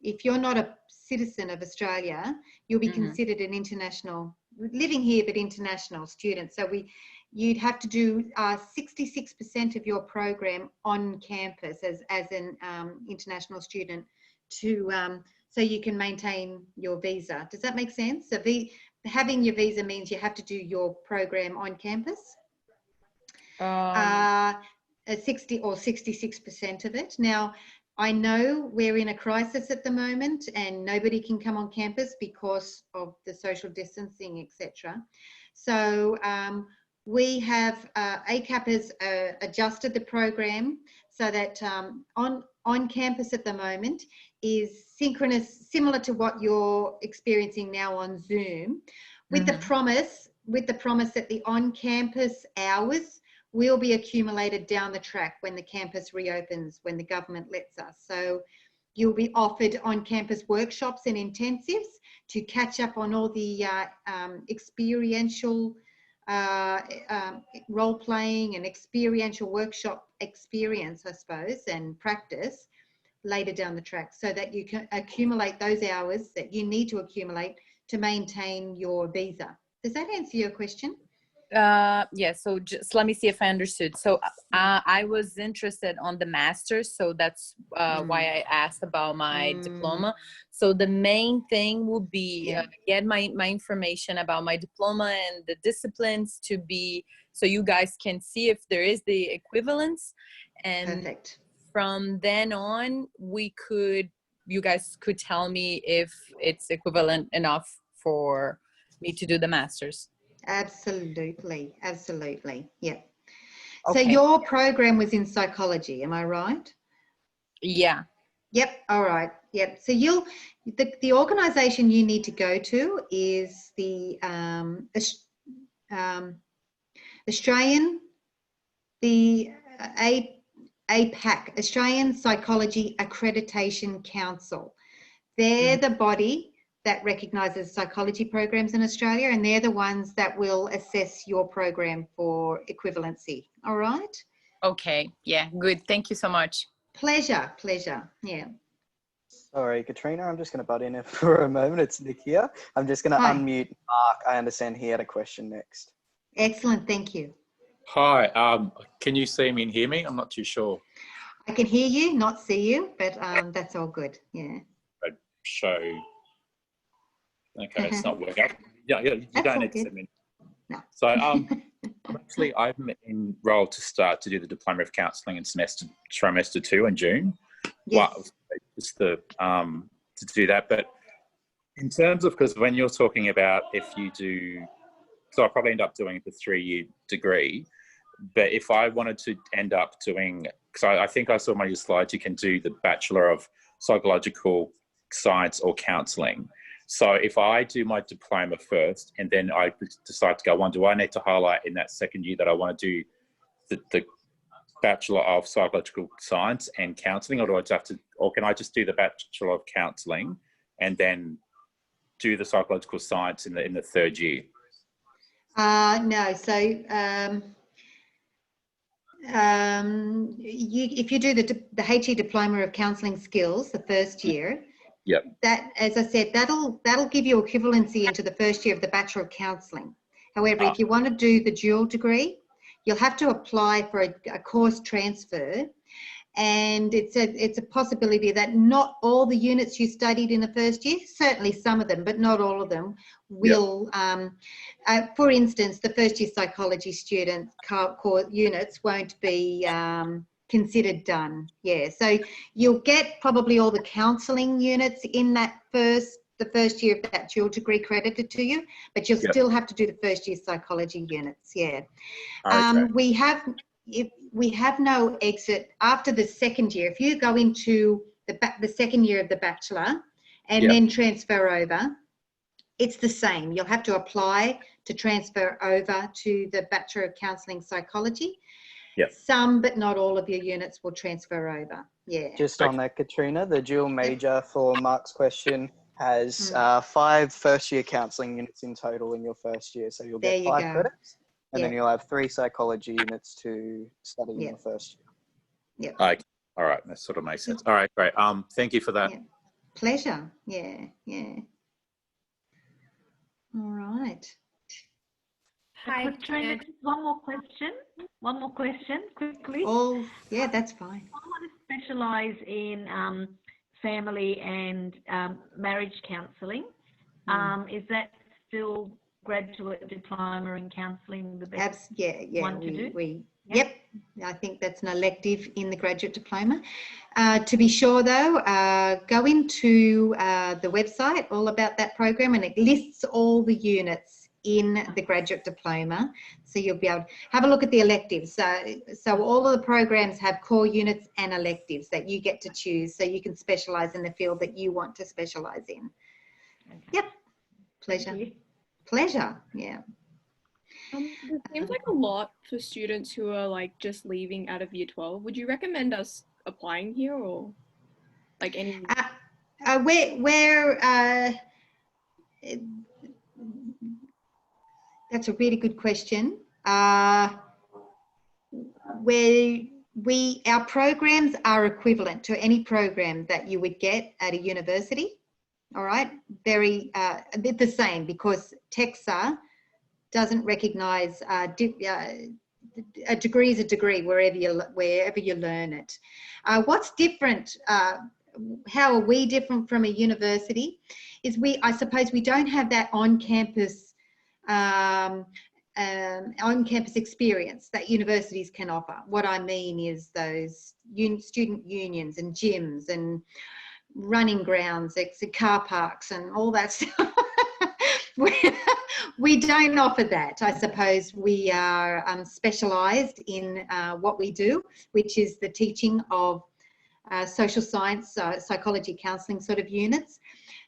if you're not a citizen of Australia, you'll be considered an international, living here but international student. So you'd have to do 66% of your program on campus as an international student so you can maintain your visa. Does that make sense? So having your visa means you have to do your program on campus. 60 or 66% of it. Now, I know we're in a crisis at the moment and nobody can come on campus because of the social distancing, etc. So we have, ACAP has adjusted the program so that on campus at the moment is synchronous, similar to what you're experiencing now on Zoom, with the promise that the on-campus hours will be accumulated down the track when the campus reopens, when the government lets us. So you'll be offered on-campus workshops and intensives to catch up on all the experiential role-playing and experiential workshop experience, I suppose, and practice later down the track, so that you can accumulate those hours that you need to accumulate to maintain your visa. Does that answer your question? Yeah, so just let me see if I understood. So I was interested on the master's, so that's why I asked about my diploma. So the main thing would be get my information about my diploma and the disciplines to be, so you guys can see if there is the equivalence. And perfect. From then on, you guys could tell me if it's equivalent enough for me to do the master's. Absolutely, absolutely, yeah. Okay. So your program was in psychology, am I right? Yeah. Yep, all right, yep. So the organisation you need to go to is the Australian, the APAC, Australian Psychology Accreditation Council. They're the body that recognises psychology programs in Australia, and they're the ones that will assess your program for equivalency. All right? Okay. Yeah, good. Thank you so much. Pleasure, pleasure. Yeah. Sorry, Katrina, I'm just going to butt in for a moment. It's Nick here. I'm just going to unmute Mark. I understand he had a question next. Excellent. Thank you. Hi. Can you see me and hear me? I'm not too sure. I can hear you, not see you, but that's all good. Yeah. Show. Okay, it's not working. Yeah, you don't need to send me. No. So I'm enrolled to start to do the Diploma of Counselling in trimester 2 in June. Yes. Well, just to do that. But in terms of, because when you're talking about if you do, so I'll probably end up doing the 3-year degree. But if I wanted to end up doing, because I think I saw on your slides, you can do the Bachelor of Psychological Science or Counselling. So if I do my diploma first and then I decide to go on, do I need to highlight in that second year that I want to do the Bachelor of Psychological Science and Counselling, or do I have to, or can I just do the Bachelor of Counselling and then do the Psychological Science in the 3rd year? No. So if you do the HE Diploma of Counselling Skills, the 1st year, yep, that, as I said, that'll give you equivalency into the 1st year of the Bachelor of Counselling. However, if you want to do the dual degree, you'll have to apply for a course transfer, and it's a possibility that not all the units you studied in the 1st year, certainly some of them, but not all of them, will. Yep. For instance, the 1st year psychology student core units won't be considered done. Yeah, so you'll get probably all the counselling units in that the first year of that dual degree credited to you, but you'll still have to do the 1st year psychology units. Yeah. Okay. We have no exit after the 2nd year. If you go into the 2nd year of the Bachelor and then transfer over, it's the same. You'll have to apply to transfer over to the Bachelor of Counselling Psychology. Yep. Some, but not all of your units will transfer over. Yeah. Just on that, Katrina, the dual major for Mark's question has 5 first-year counselling units in total in your 1st year. So you'll get 5 credits, and then you'll have 3 psychology units to study in your 1st year. Yeah. Okay. All right. That sort of makes sense. All right, great. Thank you for that. Yeah. Pleasure. Yeah. All right. Hi, Katrina, just one more question, quickly. Oh, yeah, that's fine. I want to specialise in family and marriage counselling. Is that still graduate diploma in counselling the best one to do? Yep, I think that's an elective in the graduate diploma. To be sure though, go into the website all about that program, and it lists all the units in the graduate diploma, so you'll be able to have a look at the electives. So all of the programs have core units and electives that you get to choose, so you can specialise in the field that you want to specialise in. Okay. Yep, pleasure. Yeah. It seems like a lot for students who are like just leaving out of year 12. Would you recommend us applying here, or like any? That's a really good question. Our programs are equivalent to any program that you would get at a university. All right, they're the same, because TEXA doesn't recognise a degree is a degree wherever you learn it. What's different? How are we different from a university? Is I suppose we don't have that on-campus experience that universities can offer. What I mean is those student unions and gyms and running grounds, car parks and all that stuff. We don't offer that. I suppose we are specialised in what we do, which is the teaching of social science, psychology, counselling sort of units.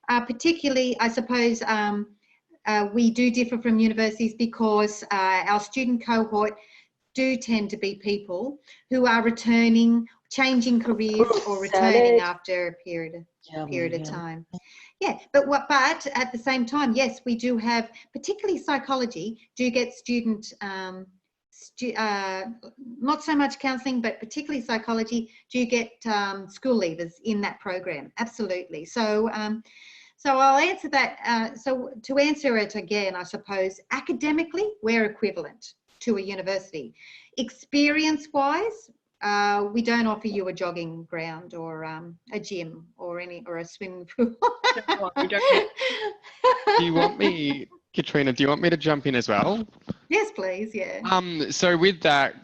Particularly, I suppose, we do differ from universities because our student cohort do tend to be people who are returning, changing careers, or returning after a period of time. Yeah, but at the same time, yes, we do have, particularly psychology, do get student, not so much counselling, but particularly psychology, do get school leavers in that program. Absolutely. So I'll answer that. So to answer it again, I suppose academically we're equivalent to a university. Experience-wise, we don't offer you a jogging ground or a gym or a swimming pool. Do you want me, Katrina? Do you want me to jump in as well? Yes, please. Yeah. So with that,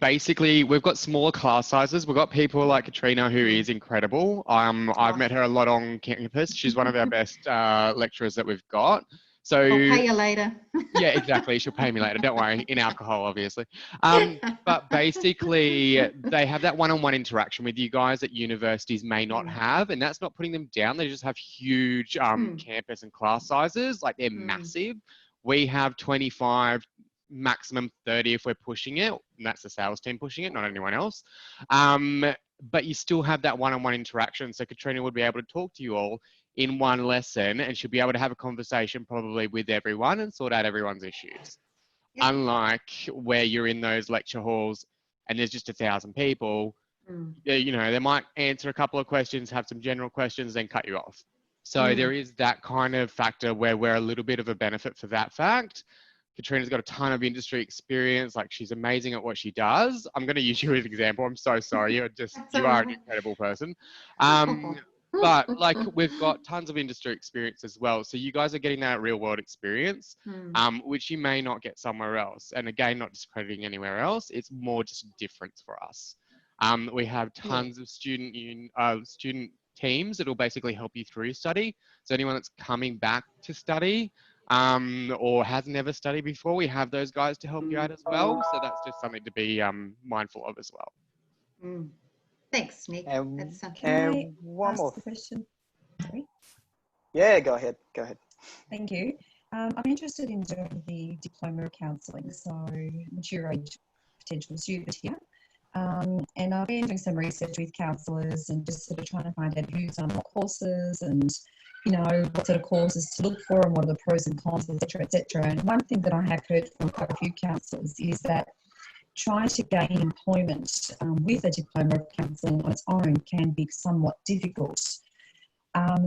Basically, we've got smaller class sizes. We've got people like Katrina, who is incredible. I've met her a lot on campus. She's one of our best lecturers that we've got. So I'll pay you later. yeah, exactly. She'll pay me later. Don't worry. In alcohol, obviously. But basically, they have that one-on-one interaction with you guys that universities may not have, and that's not putting them down. They just have huge campus and class sizes. Like, they're massive. We have 25, maximum 30 if we're pushing it, and that's the sales team pushing it, not anyone else. But you still have that one-on-one interaction. So Katrina would be able to talk to you all in one lesson, and she'll be able to have a conversation probably with everyone and sort out everyone's issues. Yeah. Unlike where you're in those lecture halls and there's just 1,000 people, you know, they might answer a couple of questions, have some general questions, then cut you off. So there is that kind of factor where we're a little bit of a benefit for that fact. Katrina's got a ton of industry experience. Like, she's amazing at what she does. I'm going to use you as an example. I'm so sorry. You are an incredible person. But like, we've got tons of industry experience as well. So you guys are getting that real world experience, which you may not get somewhere else. And again, not discrediting anywhere else. It's more just a difference for us. We have tons of student teams that will basically help you through study. So anyone that's coming back to study, or has never studied before, we have those guys to help you out as well. So that's just something to be mindful of as well. Thanks, Nick. That's something. One more question. Sorry? Yeah, go ahead. Go ahead. Thank you. I'm interested in doing the diploma of counselling, so mature age potential student here. And I've been doing some research with counsellors and just sort of trying to find out who's on what courses and, you know, what sort of courses to look for and what are the pros and cons, etc., etc. And one thing that I have heard from quite a few counsellors is that trying to gain employment with a diploma of counselling on its own can be somewhat difficult.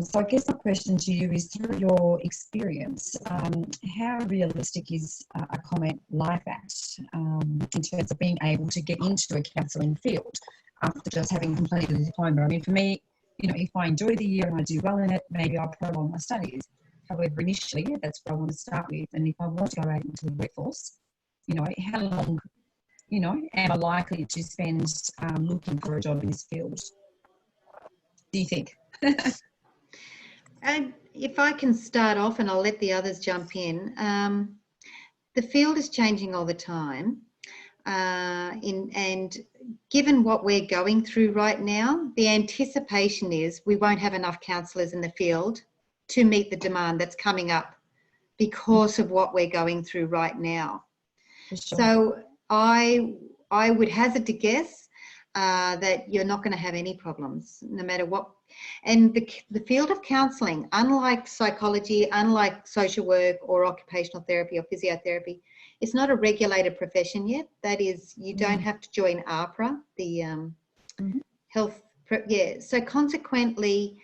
So I guess my question to you is, through your experience, how realistic is a comment like that in terms of being able to get into a counselling field after just having completed a diploma? I mean, for me, you know, if I enjoy the year and I do well in it, maybe I'll prolong my studies. However, initially, that's what I want to start with. And if I want to go out into the workforce, you know, how long, you know, am I likely to spend looking for a job in this field? Do you think? And if I can start off, and I'll let the others jump in, the field is changing all the time. And given what we're going through right now, the anticipation is we won't have enough counsellors in the field to meet the demand that's coming up because of what we're going through right now. Sure. So I would hazard to guess that you're not going to have any problems, no matter what. And the field of counselling, unlike psychology, unlike social work or occupational therapy or physiotherapy, it's not a regulated profession yet. That is, you don't have to join AHPRA, the health, So consequently,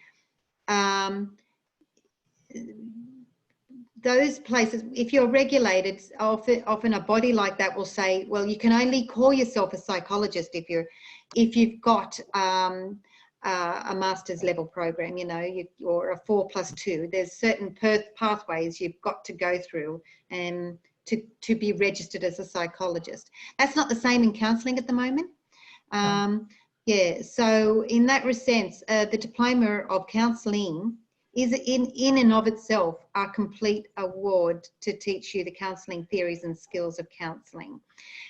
those places, if you're regulated, often a body like that will say, well, you can only call yourself a psychologist if you've got a master's level program, you know, or a 4+2. There's certain pathways you've got to go through and to be registered as a psychologist. That's not the same in counselling at the moment. Yeah, so in that sense, the diploma of counselling is in and of itself a complete award to teach you the counselling theories and skills of counselling.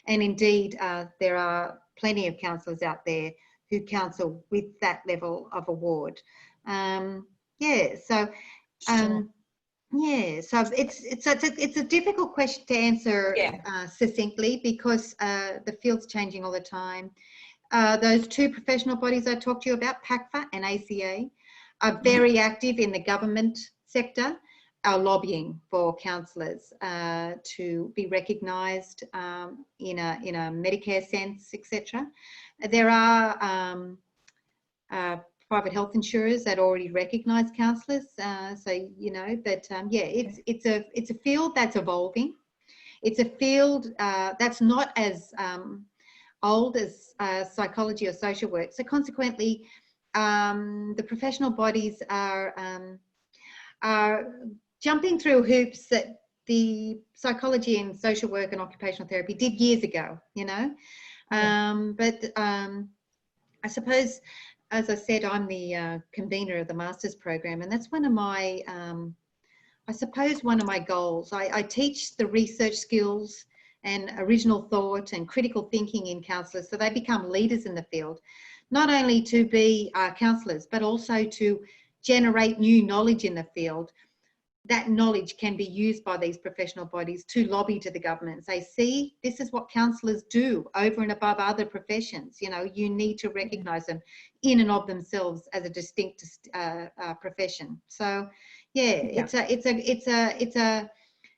And indeed, there are plenty of counsellors out there who counsel with that level of award. Yeah, so yeah, so it's a difficult question to answer succinctly, because the field's changing all the time. Those two professional bodies I talked to you about, PACFA and ACA, are very active in the government sector, are lobbying for counsellors to be recognised in a Medicare sense, etc. There are private health insurers that already recognise counsellors, so you know. But yeah, it's a field that's evolving. It's a field that's not as old as psychology or social work. So consequently, the professional bodies are jumping through hoops that the psychology and social work and occupational therapy did years ago, you know. But I suppose, as I said, I'm the convener of the master's program, and that's one of my, I suppose, one of my goals. I teach the research skills and original thought and critical thinking in counsellors, so they become leaders in the field, not only to be counsellors, but also to generate new knowledge in the field. That knowledge can be used by these professional bodies to lobby to the government and say, see, this is what counsellors do over and above other professions. You know, you need to recognise them in and of themselves as a distinct profession. So, yeah, it's a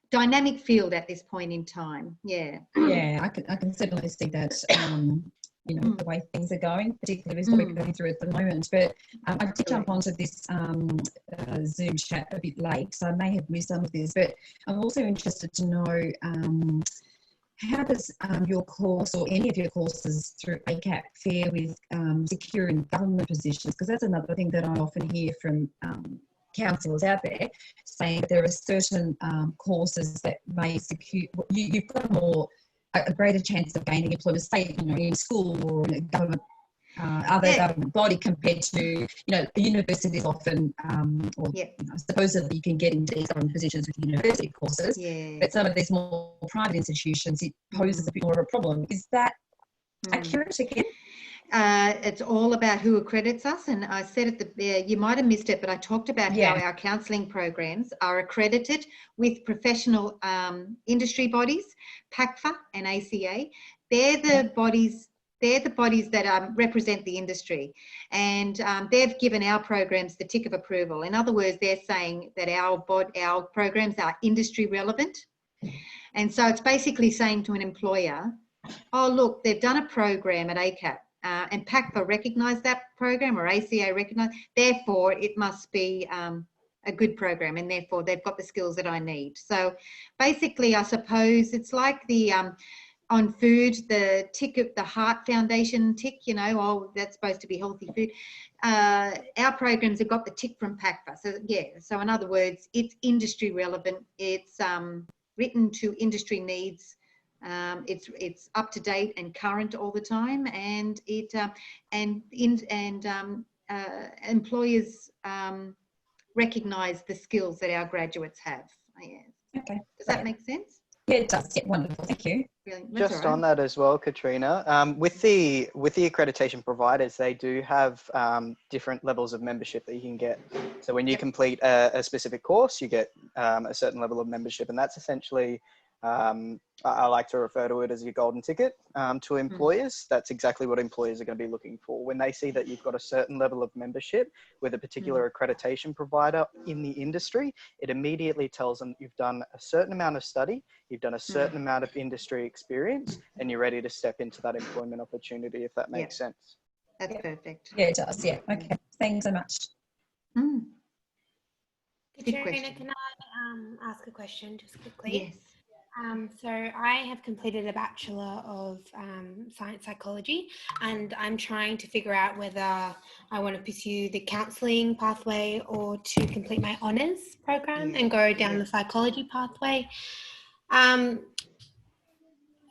dynamic field at this point in time. Yeah. Yeah, I can certainly see that. You know, the way things are going, particularly with what we're going through at the moment. But I did jump onto this Zoom chat a bit late, so I may have missed some of this. But I'm also interested to know how does your course or any of your courses through ACAP fare with securing government positions? Because that's another thing that I often hear from counsellors out there, saying that there are certain courses that may secure, you've got a greater chance of gaining employment, say, you know, in school or in a government, other government body, compared to, you know, universities often, or you know, supposedly you can get into these government positions with university courses, but some of these more private institutions, it poses a bit more of a problem. Is that accurate again? It's all about who accredits us, and I said at the you might have missed it, but I talked about how our counselling programs are accredited with professional industry bodies, PACFA and ACA. They're the bodies. They're the bodies that represent the industry, and they've given our programs the tick of approval. In other words, they're saying that our programs are industry relevant, and so it's basically saying to an employer, "Oh, look, they've done a program at ACAP." And PACFA recognise that program, or ACA recognise, therefore it must be a good program, and therefore they've got the skills that I need. So basically, I suppose it's like the on food, the tick of the Heart Foundation tick, you know, oh, that's supposed to be healthy food. Our programs have got the tick from PACFA. So yeah, so in other words, it's industry relevant, it's written to industry needs. It's up to date and current all the time, and it employers recognise the skills that our graduates have. Yeah. Okay. Does that make sense? Yeah, it does. Yeah, wonderful. Thank you. Just on that as well, Katrina, with the accreditation providers, they do have different levels of membership that you can get. So when you complete a specific course, you get a certain level of membership, and that's essentially, I like to refer to it as your golden ticket to employers. That's exactly what employers are going to be looking for. When they see that you've got a certain level of membership with a particular accreditation provider in the industry, it immediately tells them you've done a certain amount of study, you've done a certain amount of industry experience, and you're ready to step into that employment opportunity, if that makes sense. That's perfect. Yeah, it does. Yeah. Okay. Thanks so much. Katrina, can I ask a question just quickly? Yes. So I have completed a Bachelor of Science Psychology, and I'm trying to figure out whether I want to pursue the counselling pathway or to complete my honours program and go down the psychology pathway. I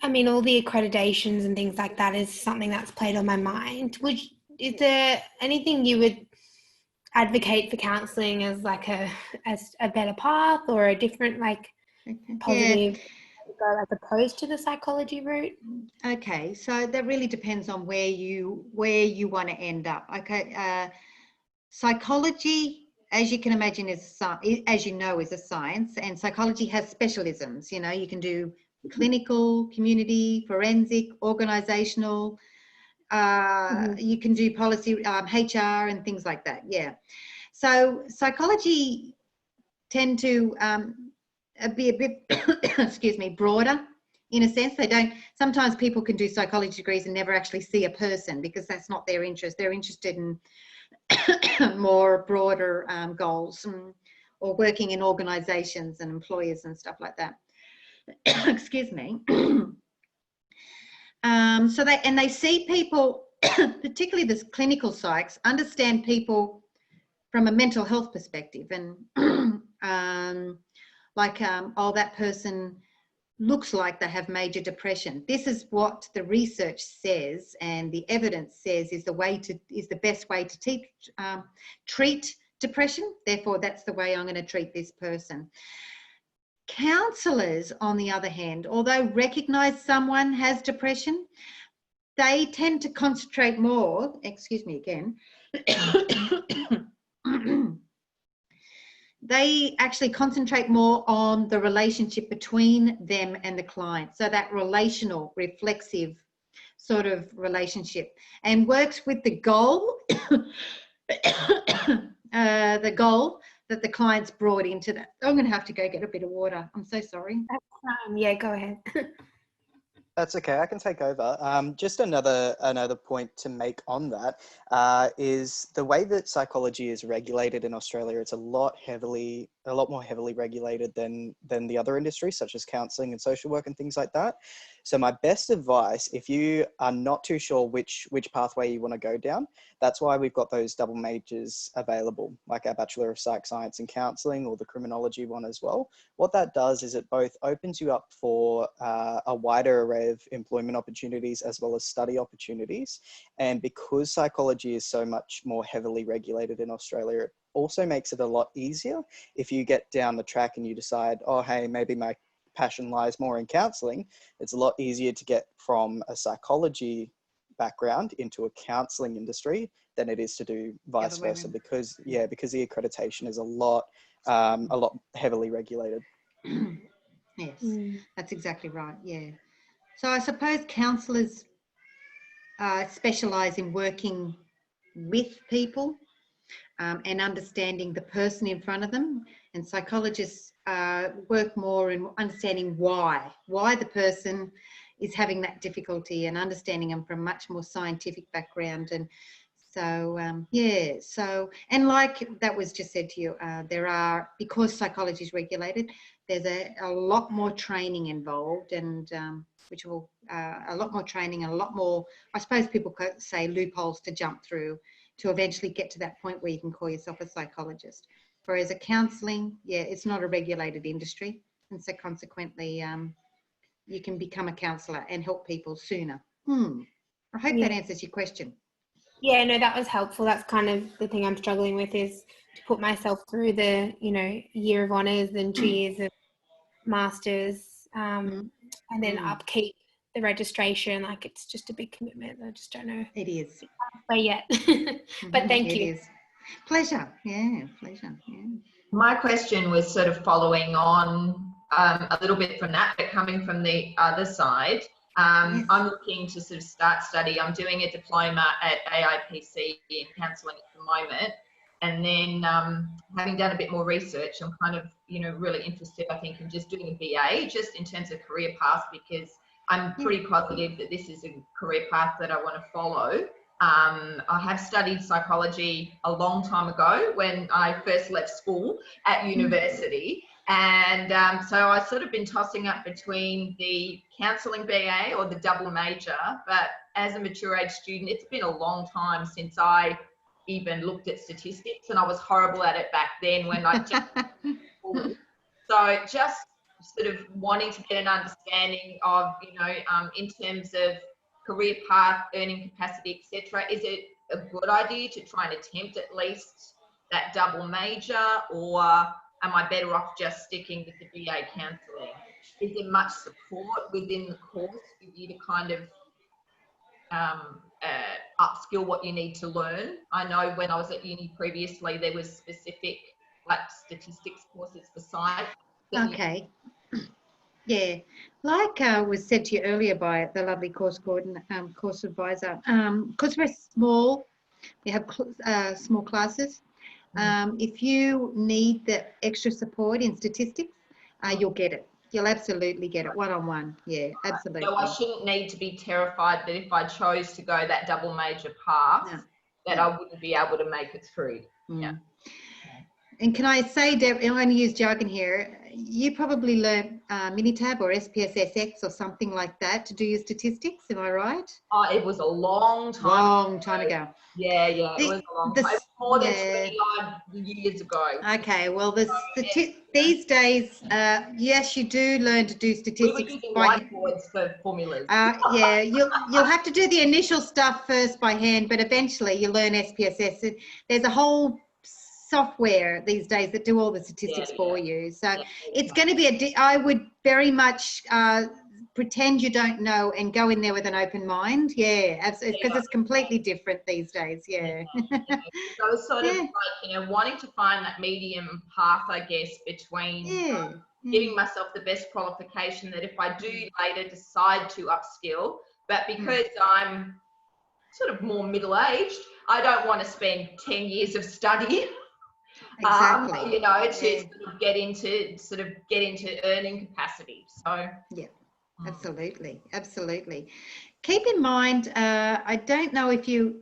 mean, all the accreditations and things like that is something that's played on my mind. Is there anything you would advocate for counselling as like a better path, or a different positive, as opposed to the psychology route? Okay, so that really depends on where you want to end up. Okay, psychology, as you can imagine, is a science, and psychology has specialisms. You know, you can do clinical, community, forensic, organisational. You can do policy, HR, and things like that. Yeah. So psychology tend to be a bit, excuse me, broader in a sense. They don't. Sometimes people can do psychology degrees and never actually see a person because that's not their interest. They're interested in more broader goals, or working in organisations and employers and stuff like that. Excuse me. So they see people, particularly the clinical psychs, understand people from a mental health perspective, and like, oh, that person looks like they have major depression. This is what the research says and the evidence says is the best way to treat depression. Therefore, that's the way I'm going to treat this person. Counsellors, on the other hand, although recognise someone has depression, they tend to concentrate more, excuse me again, they actually concentrate more on the relationship between them and the client. So that relational, reflexive sort of relationship, and works with the goal, the goal that the client's brought into that. I'm going to have to go get a bit of water. I'm so sorry. Yeah, go ahead. That's okay. I can take over. Just another point to make on that is the way that psychology is regulated in Australia. It's a lot more heavily regulated than the other industries, such as counselling and social work and things like that. So my best advice, if you are not too sure which pathway you want to go down, that's why we've got those double majors available, like our Bachelor of Psych Science and Counselling or the Criminology one as well. What that does is it both opens you up for a wider array of employment opportunities as well as study opportunities. And because psychology is so much more heavily regulated in Australia, it also makes it a lot easier if you get down the track and you decide, oh, hey, maybe my passion lies more in counselling. It's a lot easier to get from a psychology background into a counselling industry than it is to do vice versa, because the accreditation is a lot heavily regulated. Yes, that's exactly right. Yeah. So I suppose counsellors specialise in working with people and understanding the person in front of them, and psychologists work more in understanding why the person is having that difficulty and understanding them from a much more scientific background. And so, and like that was just said to you, because psychology is regulated, there's a lot more training involved, and a lot more training and a lot more, I suppose people could say, loopholes to jump through to eventually get to that point where you can call yourself a psychologist. Whereas a counselling, it's not a regulated industry, and so consequently you can become a counsellor and help people sooner. I hope that answers your question. Yeah, no, that was helpful. That's kind of the thing I'm struggling with, is to put myself through the, year of honours and 2 years of masters, and then upkeep the registration. Like, it's just a big commitment. I just don't know. It is. But yet, but thank you. It is. Pleasure. Yeah, pleasure. Yeah. My question was sort of following on a little bit from that, but coming from the other side. I'm looking to sort of start study. I'm doing a diploma at AIPC in counselling at the moment. And then having done a bit more research, I'm kind of, really interested, I think, in just doing a BA, just in terms of career path, because I'm pretty positive that this is a career path that I want to follow. I have studied psychology a long time ago when I first left school at university. And so I've sort of been tossing up between the counselling BA or the double major. But as a mature age student, it's been a long time since I even looked at statistics, and I was horrible at it back then when I just so just sort of wanting to get an understanding of, in terms of career path, earning capacity, etc. Is it a good idea to try and attempt at least that double major, or am I better off just sticking with the BA counselling? Is there much support within the course for you to kind of upskill what you need to learn? I know when I was at uni previously, there was specific statistics courses for science. Okay. Yeah, like was said to you earlier by the lovely course advisor, because we're small, we have small classes. If you need the extra support in statistics, you'll get it. You'll absolutely get it one-on-one. Yeah, absolutely. So I shouldn't need to be terrified that if I chose to go that double major path, that I wouldn't be able to make it through. Yeah. And can I say, Deb, I'm going to use jargon here, you probably learned Minitab or SPSS or something like that to do your statistics, am I right? Oh, it was a long time ago. Yeah, it was a long time. more than 20 odd years ago. Okay, well, these days, yes, you do learn to do statistics. We were using whiteboards for formulas. Yeah, you'll have to do the initial stuff first by hand, but eventually you learn SPSS. There's a whole software these days that do all the statistics for you. So it's going to be I would very much pretend you don't know and go in there with an open mind. Yeah, absolutely, because it's completely different these days. Yeah. So I was sort of like, wanting to find that medium path, I guess, between giving myself the best qualification that if I do later decide to upskill, but because I'm sort of more middle-aged, I don't want to spend 10 years of study. Exactly. To get into earning capacity. So yeah, absolutely. Keep in mind, I don't know if you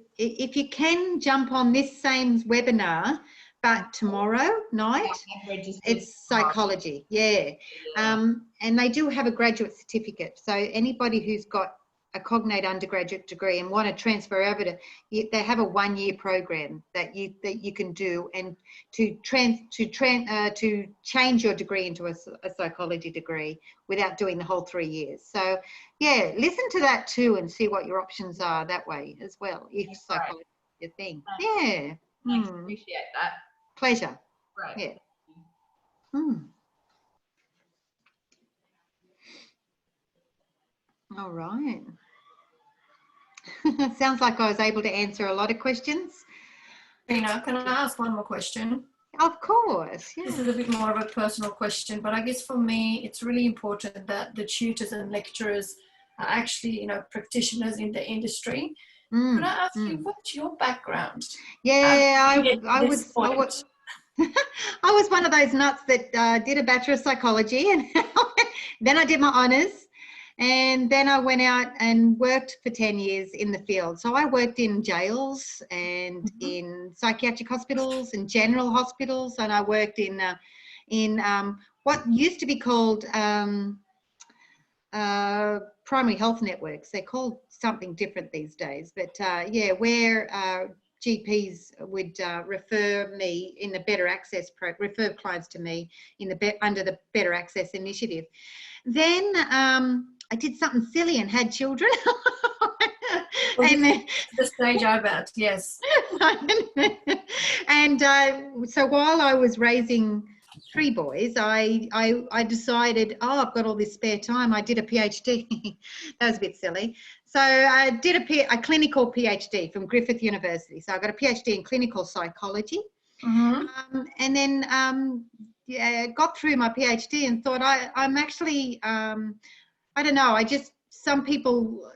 can jump on this same webinar, but tomorrow night it's psychology. And they do have a graduate certificate. So anybody who's got a cognate undergraduate degree and want to transfer over to, they have a 1-year program that you can do, and to change your degree into a psychology degree without doing the whole 3 years. So yeah, listen to that too and see what your options are that way as well, if psychology is your thing. Yeah. Thanks, appreciate that. Pleasure. Right. Yeah. All right. Sounds like I was able to answer a lot of questions. Can I ask one more question? Of course. Yeah. This is a bit more of a personal question, but I guess for me, it's really important that the tutors and lecturers are actually, practitioners in the industry. Can I ask you, what's your background? Yeah, I was I was one of those nuts that did a Bachelor of Psychology, and then I did my honours. And then I went out and worked for 10 years in the field. So I worked in jails and in psychiatric hospitals and general hospitals, and I worked in what used to be called primary health networks. They're called something different these days, but where GPs would refer me in the Better Access refer clients to me in under the Better Access initiative. Then I did something silly and had children. And then, the stage I bet, yes. And so while I was raising 3 boys, I decided, I've got all this spare time. I did a PhD. That was a bit silly. So I did a clinical PhD from Griffith University. So I got a PhD in clinical psychology. And then got through my PhD and thought I'm actually, I don't know, some people,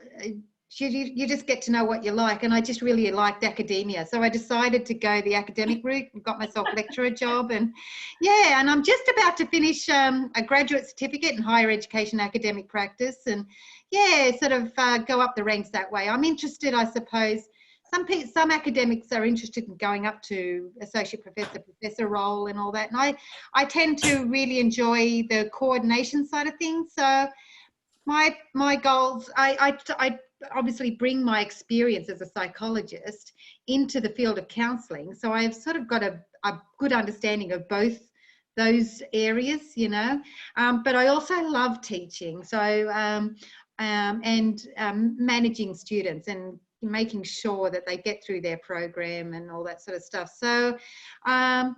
you just get to know what you like, and I just really liked academia. So I decided to go the academic route and got myself a lecturer job. And and I'm just about to finish a graduate certificate in higher education academic practice, and sort of go up the ranks that way. I'm interested, I suppose. Some academics are interested in going up to associate professor role and all that. And I tend to really enjoy the coordination side of things. So my goals, I obviously bring my experience as a psychologist into the field of counselling. So I've sort of got a good understanding of both those areas, but I also love teaching. So managing students and making sure that they get through their program and all that sort of stuff. So I'm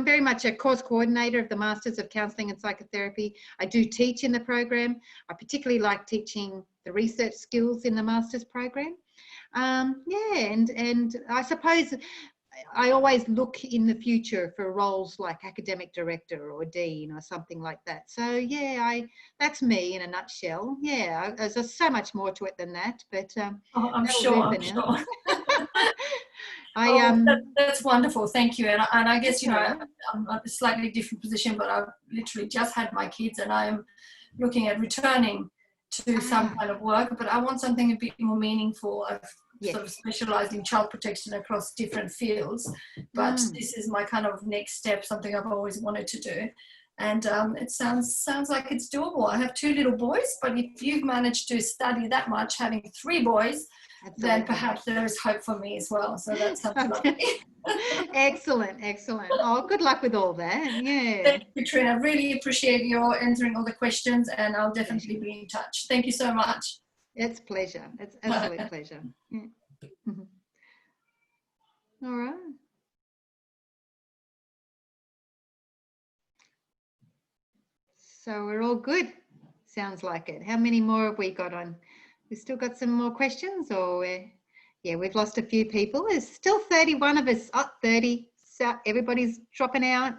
very much a course coordinator of the Masters of Counselling and Psychotherapy. I do teach in the program. I particularly like teaching the research skills in the Masters program. And I suppose I always look in the future for roles like academic director or dean or something like that. So that's me in a nutshell. There's so much more to it than that, but I'm sure. That's wonderful. Thank you. And I guess I'm at a slightly different position, but I've literally just had my kids, and I'm looking at returning to some kind of work. But I want something a bit more meaningful. I've sort of specialised in child protection across different fields, but this is my kind of next step, something I've always wanted to do. And it sounds like it's doable. I have 2 little boys, but if you've managed to study that much, having 3 boys, then perhaps there is hope for me as well. So that sounds lovely. Excellent, excellent. Oh, good luck with all that. Yeah. Thank you, Katrina. Really appreciate your answering all the questions, and I'll definitely be in touch. Thank you so much. It's a pleasure. It's an absolute pleasure. Yeah. All right. So we're all good. Sounds like it. How many more have we got on? We've still got some more questions, or yeah, we've lost a few people. There's still 31 of us. Oh, 30. So everybody's dropping out.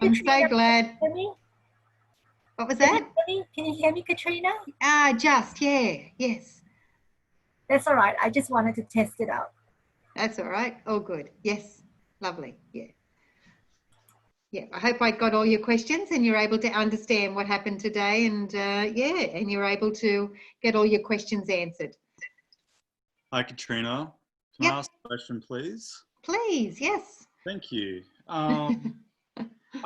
I'm so glad. What was that? Can you hear me, Katrina? Just, yeah, yes. That's all right. I just wanted to test it out. That's all right. All good. Yes. Lovely. Yeah. Yeah. I hope I got all your questions and you're able to understand what happened today, and yeah, and you're able to get all your questions answered. Hi, Katrina. Can I ask a question, please? Please, yes. Thank you. I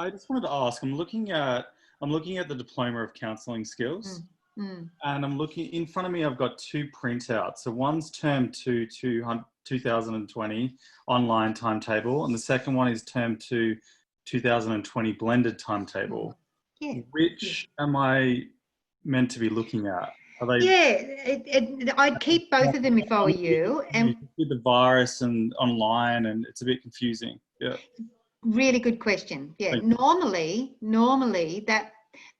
just wanted to ask, I'm looking at the Diploma of Counselling Skills. And I'm looking in front of me, I've got 2 printouts. So one's term 2 2020 online timetable, and the second one is term 2 2020 blended timetable. Yeah. Which am I meant to be looking at? Are they? Yeah, I'd keep both of them if I were you. And with the virus and online, and it's a bit confusing. Yeah. Really good question. Yeah, normally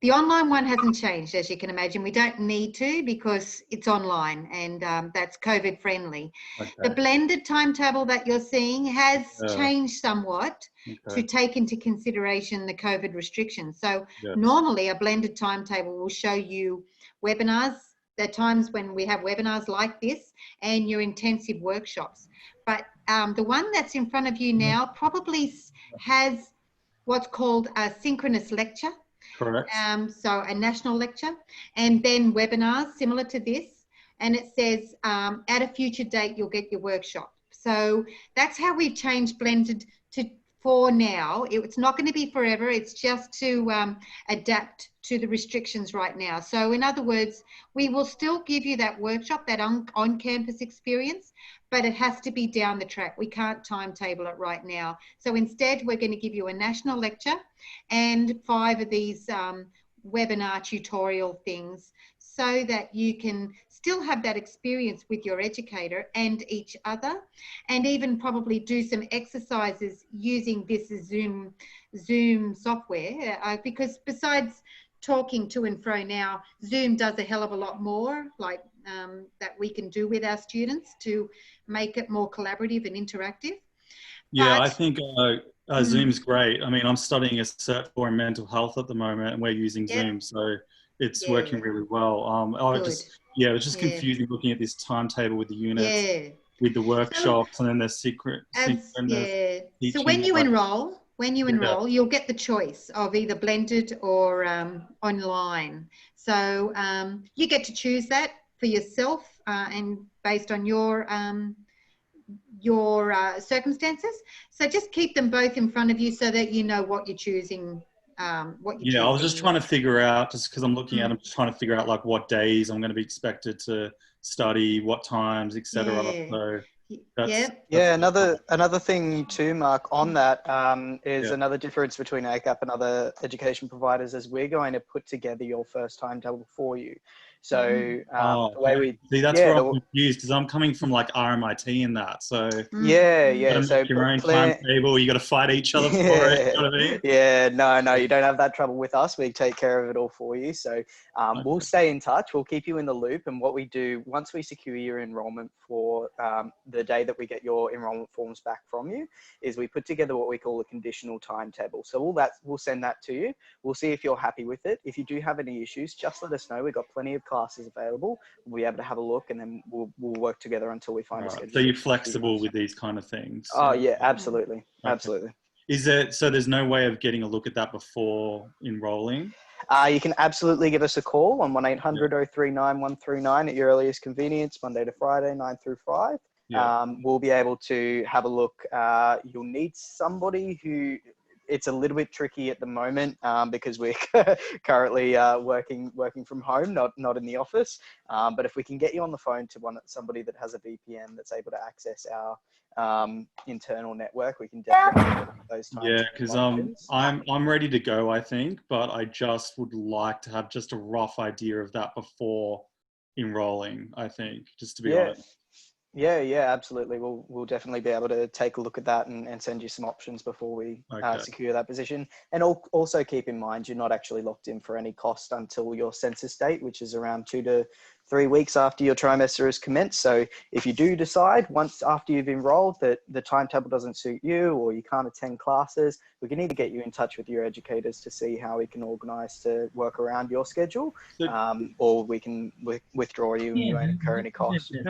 the online one hasn't changed, as you can imagine. We don't need to, because it's online, and that's COVID friendly. Okay. The blended timetable that you're seeing has changed somewhat to take into consideration the COVID restrictions. So normally a blended timetable will show you webinars. There are times when we have webinars like this and your intensive workshops. But the one that's in front of you now probably has what's called a synchronous lecture. Correct. So a national lecture, and then webinars similar to this. And it says at a future date, you'll get your workshop. So that's how we've changed blended for now. It's not going to be forever. It's just to adapt to the restrictions right now. So in other words, we will still give you that workshop, that on-campus experience, but it has to be down the track. We can't timetable it right now. So instead, we're going to give you a national lecture and 5 of these webinar tutorial things, so that you can still have that experience with your educator and each other, and even probably do some exercises using this Zoom software, because besides talking to and fro now, Zoom does a hell of a lot more, like that we can do with our students to make it more collaborative and interactive. Yeah, I think Zoom's great. I mean, I'm studying a cert for in mental health at the moment, and we're using Zoom, so it's working really well. It was just confusing looking at this timetable with the units, with the workshops, and then the So when you enroll, you'll get the choice of either blended or online. So you get to choose that for yourself and based on your circumstances. So just keep them both in front of you so that you know what you're choosing. I was just trying to figure out, just because I'm looking at them, just trying to figure out like what days I'm going to be expected to study, what times, etc. So another thing too, Mark, on that is another difference between ACAP and other education providers is we're going to put together your first timetable for you. So the way we that's where I'm confused, because I'm coming from like RMIT and that. So so your own timetable, you got to fight each other for it. You know what I mean? Yeah, no, you don't have that trouble with us. We take care of it all for you. So we'll stay in touch. We'll keep you in the loop. And what we do once we secure your enrollment for the day that we get your enrollment forms back from you, is we put together what we call a conditional timetable. So all that, we'll send that to you. We'll see if you're happy with it. If you do have any issues, just let us know. We've got plenty of classes available. We'll be able to have a look, and then we'll work together until we find a schedule. So you're flexible with these kind of things? Oh yeah, absolutely. Absolutely. Is it, so there's no way of getting a look at that before enrolling? You can absolutely give us a call on 1-800-039-139 at your earliest convenience, Monday to Friday, 9 through 5. We'll be able to have a look. You'll need somebody who it's a little bit tricky at the moment because we're currently working from home, not in the office. But if we can get you on the phone to somebody that has a VPN that's able to access our internal network, we can definitely look at those times. Yeah, because I'm ready to go, I think, but I just would like to have just a rough idea of that before enrolling, I think, just to be honest. Yeah, absolutely. We'll definitely be able to take a look at that and send you some options before we secure that position. And also keep in mind, you're not actually locked in for any cost until your census date, which is around 2 to 3 weeks after your trimester is commenced. So if you do decide once after you've enrolled that the timetable doesn't suit you or you can't attend classes, we can either get you in touch with your educators to see how we can organise to work around your schedule, or we can withdraw you and you won't incur any costs. Can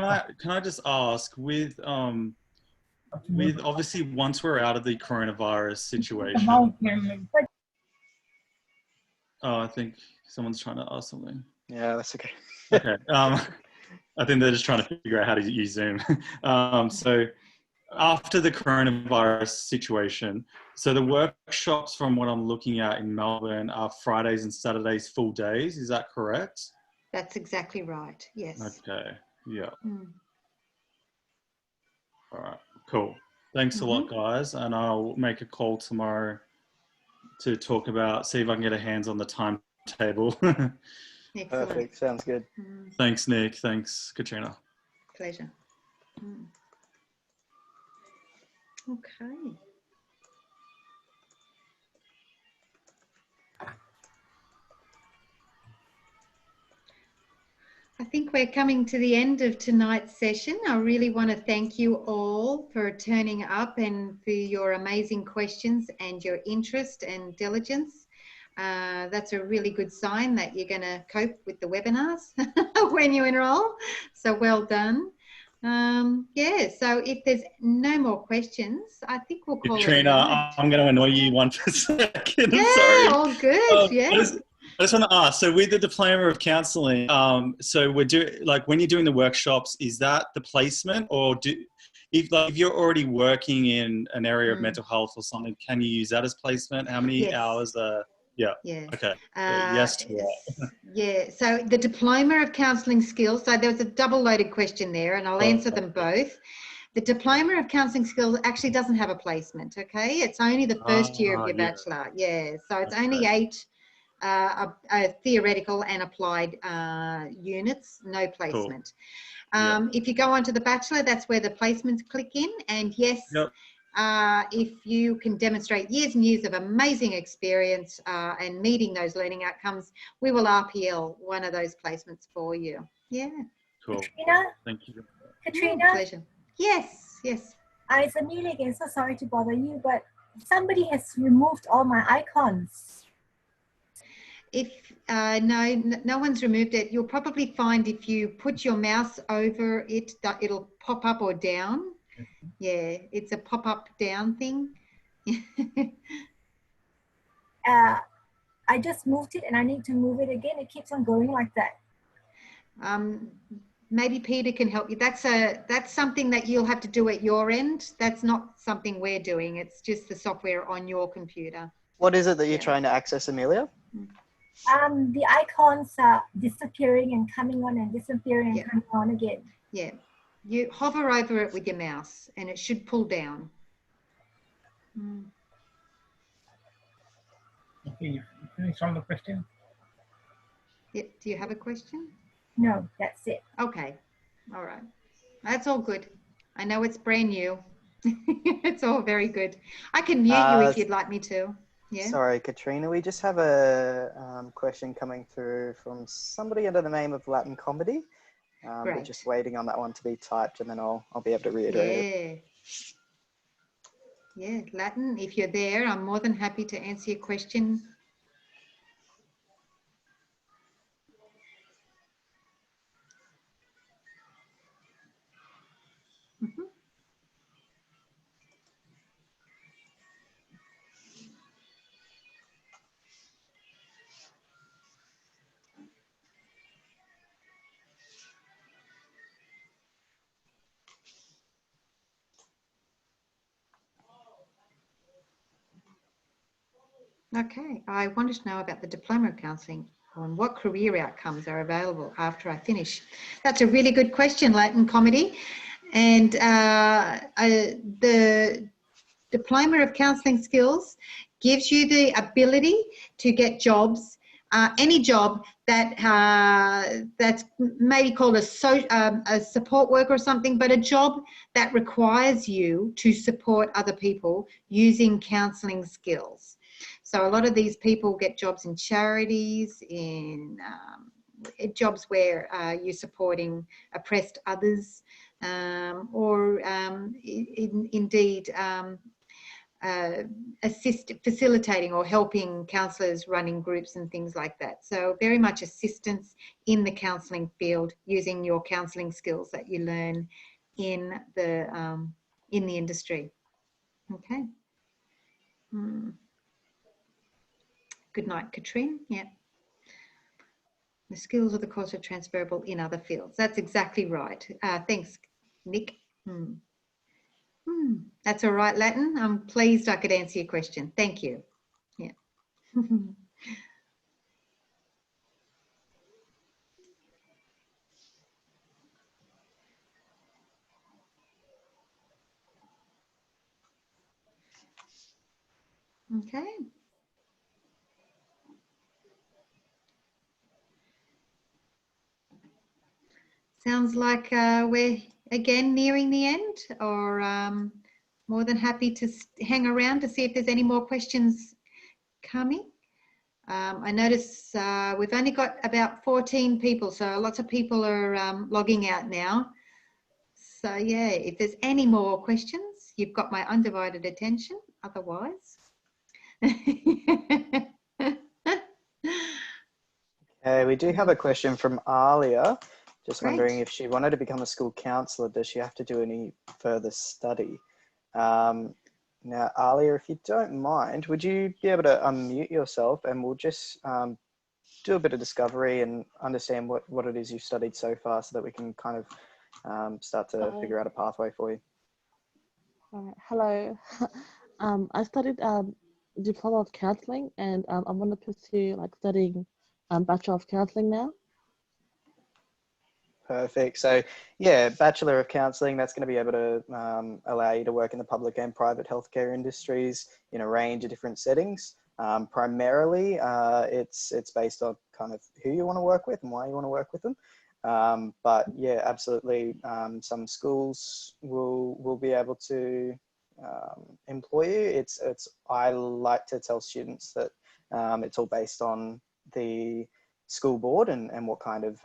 I just ask, with obviously once we're out of the coronavirus situation, I think someone's trying to ask something. Yeah, that's okay. Okay. I think they're just trying to figure out how to use Zoom. So after the coronavirus situation, so the workshops from what I'm looking at in Melbourne are Fridays and Saturdays full days. Is that correct? That's exactly right. Yes. Okay. Yeah. All right. Cool. Thanks a lot, guys. And I'll make a call tomorrow to talk about, see if I can get a hands on the timetable. Perfect. Sounds good. Thanks, Nick. Thanks, Katrina. Pleasure. Okay. I think we're coming to the end of tonight's session. I really want to thank you all for turning up and for your amazing questions and your interest and diligence. That's a really good sign that you're going to cope with the webinars when you enroll. So well done. Yeah, so if there's no more questions, I think we'll call Katrina, it a night. I'm going to annoy you one for a second. Yeah, I'm sorry. all good. Yeah. I just want to ask, so with the Diploma of Counselling, so we're doing, like when you're doing the workshops, is that the placement, or if you're already working in an area of mental health or something, can you use that as placement? How many hours are, yeah. Okay. Yes to that. Yeah, so the Diploma of Counselling Skills, so there was a double-loaded question there, and I'll answer them both. The Diploma of Counselling Skills actually doesn't have a placement, okay? It's only the first year of your bachelor. Yeah, so it's only 8 theoretical and applied units, no placement. Cool. If you go on to the bachelor, that's where the placements click in, and yes, if you can demonstrate years and years of amazing experience and meeting those learning outcomes, we will RPL one of those placements for you. Yeah. Cool. Katrina? Thank you. Katrina? Pleasure. Yes, yes. It's Amelia again. So sorry to bother you, but somebody has removed all my icons. If no one's removed it, you'll probably find if you put your mouse over it, that it'll pop up or down. Yeah, it's a pop-up down thing. I just moved it and I need to move it again. It keeps on going like that. Maybe Peter can help you. That's something that you'll have to do at your end. That's not something we're doing. It's just the software on your computer. What is it that you're trying to access, Amelia? The icons are disappearing and coming on and disappearing and coming on again. Yeah. You hover over it with your mouse and it should pull down. Okay, you finished all the questions? Yeah. Do you have a question? No, that's it. Okay. All right. That's all good. I know it's brand new. It's all very good. I can mute you if you'd like me to. Yeah. Sorry, Katrina, we just have a question coming through from somebody under the name of Latin Comedy. We're just waiting on that one to be typed, and then I'll be able to reiterate it. Yeah, Latin, if you're there, I'm more than happy to answer your question. Okay, I wanted to know about the Diploma of Counselling and what career outcomes are available after I finish. That's a really good question, Latin Comedy. And the Diploma of Counselling Skills gives you the ability to get jobs, any job that that's maybe called a support worker or something, but a job that requires you to support other people using counselling skills. So a lot of these people get jobs in charities, in jobs where you're supporting oppressed others, or indeed facilitating or helping counsellors running groups and things like that. So very much assistance in the counselling field using your counselling skills that you learn in the industry. Okay. Good night, Katrine. Yeah. The skills of the course are transferable in other fields. That's exactly right. Thanks, Nick. That's all right, Latin. I'm pleased I could answer your question. Thank you. Yeah. Okay. Sounds like we're again nearing the end, or more than happy to hang around to see if there's any more questions coming. I notice we've only got about 14 people, so lots of people are logging out now. So yeah, if there's any more questions, you've got my undivided attention. Otherwise. We do have a question from Alia. Just Great. wondering if she wanted to become a school counsellor, does she have to do any further study? Now, Alia, if you don't mind, would you be able to unmute yourself and we'll just do a bit of discovery and understand what it is you've studied so far so that we can kind of start to figure out a pathway for you. Hello. I studied Diploma of Counselling and I want to pursue like studying Bachelor of Counselling now. Perfect. So yeah, Bachelor of Counselling, that's going to be able to allow you to work in the public and private healthcare industries in a range of different settings. Primarily, it's based on kind of who you want to work with and why you want to work with them. But yeah, absolutely. Some schools will be able to employ you. I like to tell students that it's all based on the school board and what kind of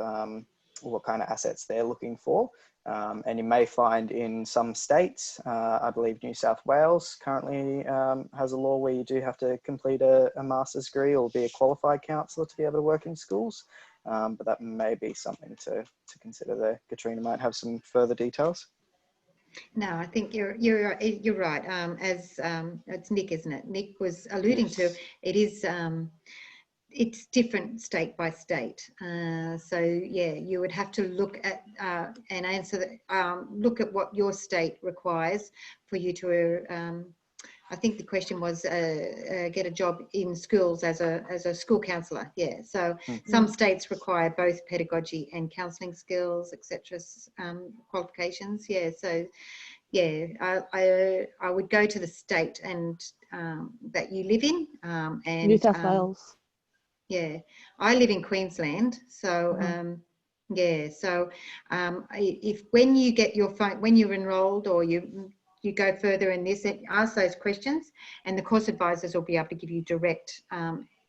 assets they're looking for. And you may find in some states, I believe New South Wales currently has a law where you do have to complete a master's degree or be a qualified counsellor to be able to work in schools. But that may be something to consider there. Katrina might have some further details. No, I think you're right. As it's Nick, isn't it? Nick was alluding to, it is it's different state by state. So yeah, you would have to look at and answer look at what your state requires for you to. I think the question was get a job in schools as a school counsellor. Yeah, so some states require both pedagogy and counselling skills, etc. Qualifications. Yeah, so yeah, I would go to the state and that you live in and New South Wales. Yeah, I live in Queensland, so yeah. So if when you get your phone, when you're enrolled or you go further in this, ask those questions, and the course advisors will be able to give you direct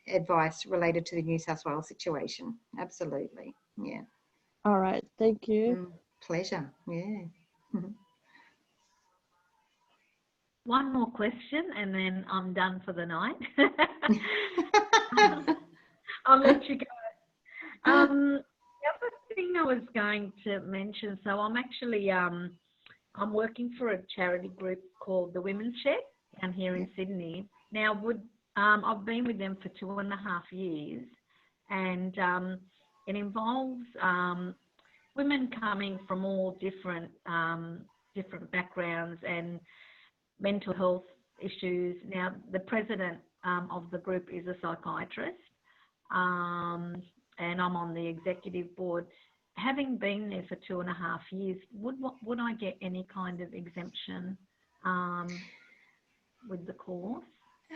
advice related to the New South Wales situation. Absolutely, yeah. All right, thank you. Pleasure. Yeah. One more question, and then I'm done for the night. I'll let you go. The other thing I was going to mention, so I'm actually I'm working for a charity group called the Women's Shed down here in Sydney. Now, I've been with them for 2.5 years, and it involves women coming from all different backgrounds and mental health issues. Now, the president of the group is a psychiatrist, and I'm on the executive board. Having been there for 2.5 years, would I get any kind of exemption with the course?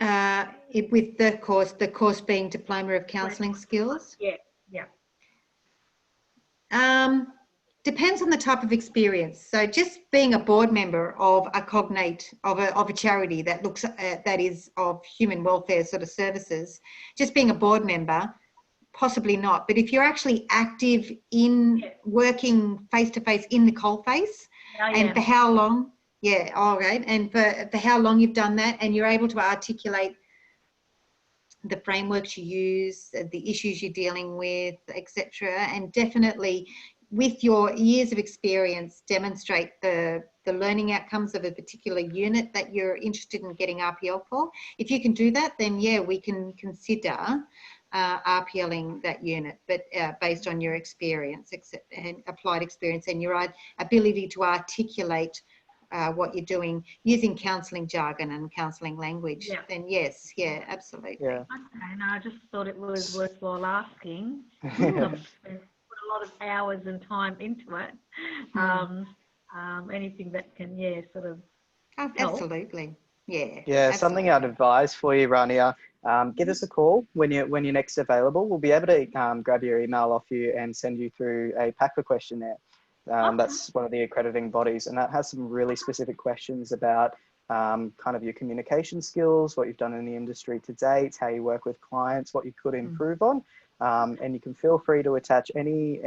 With the course being Diploma of Counselling Skills? Yeah, yeah. Depends on the type of experience. So just being a board member of a cognate of a charity that looks at, that is of human welfare sort of services, just being a board member, possibly not. But if you're actually active in working face to face in the coalface, and for how long? Yeah, all right. And for how long you've done that, and you're able to articulate the frameworks you use, the issues you're dealing with, etc. And definitely with your years of experience, demonstrate the learning outcomes of a particular unit that you're interested in getting RPL for. If you can do that, then yeah, we can consider RPLing that unit, but based on your experience and applied experience and your ability to articulate what you're doing using counselling jargon and counselling language, then yes, yeah, absolutely. Yeah. Okay, and I just thought it was worthwhile asking. I've put a lot of hours and time into it. Anything that can, sort of help. Absolutely. Yeah. Yeah, absolutely. something I'd advise for you, Rania, give us a call when you're next available. We'll be able to grab your email off you and send you through a PACA questionnaire. That's one of the accrediting bodies, and that has some really specific questions about kind of your communication skills, what you've done in the industry to date, how you work with clients, what you could improve on. And you can feel free to attach any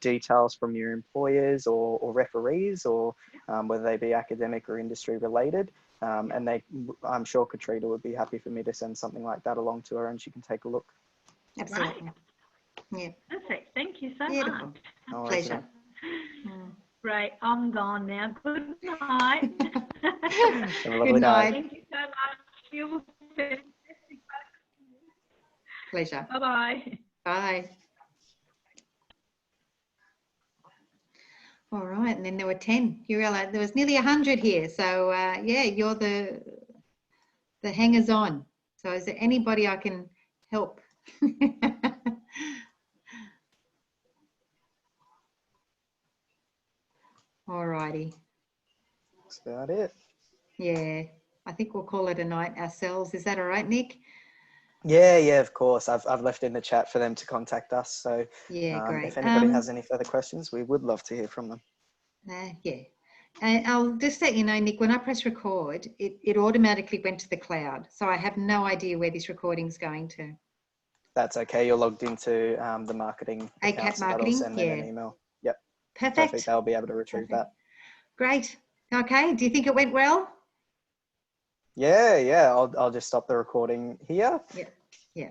details from your employers or referees, or whether they be academic or industry related. And I'm sure Katrina would be happy for me to send something like that along to her, and she can take a look. Absolutely. Right. Yeah. Perfect. Thank you so Beautiful. much. No worries, Pleasure. Right, I'm gone now. Good night. Have a lovely night. Thank you so much. You're fantastic. Pleasure. Bye-bye. Bye. All right, and then there were 10. You realize there was nearly 100 here. So yeah, you're the hangers on. So is there anybody I can help? All righty. That's about it. Yeah, I think we'll call it a night ourselves. Is that all right, Nick? Yeah, of course. I've left in the chat for them to contact us. So yeah, great. If anybody has any further questions, we would love to hear from them. Yeah. And I'll just let you know, Nick, when I press record, it automatically went to the cloud. So I have no idea where this recording's going to. That's okay. You're logged into the marketing ACAT account, so that'll marketing, send them an email. Yep. Perfect. They'll be able to retrieve that. Great. Okay. Do you think it went well? Yeah. I'll just stop the recording here. Yeah.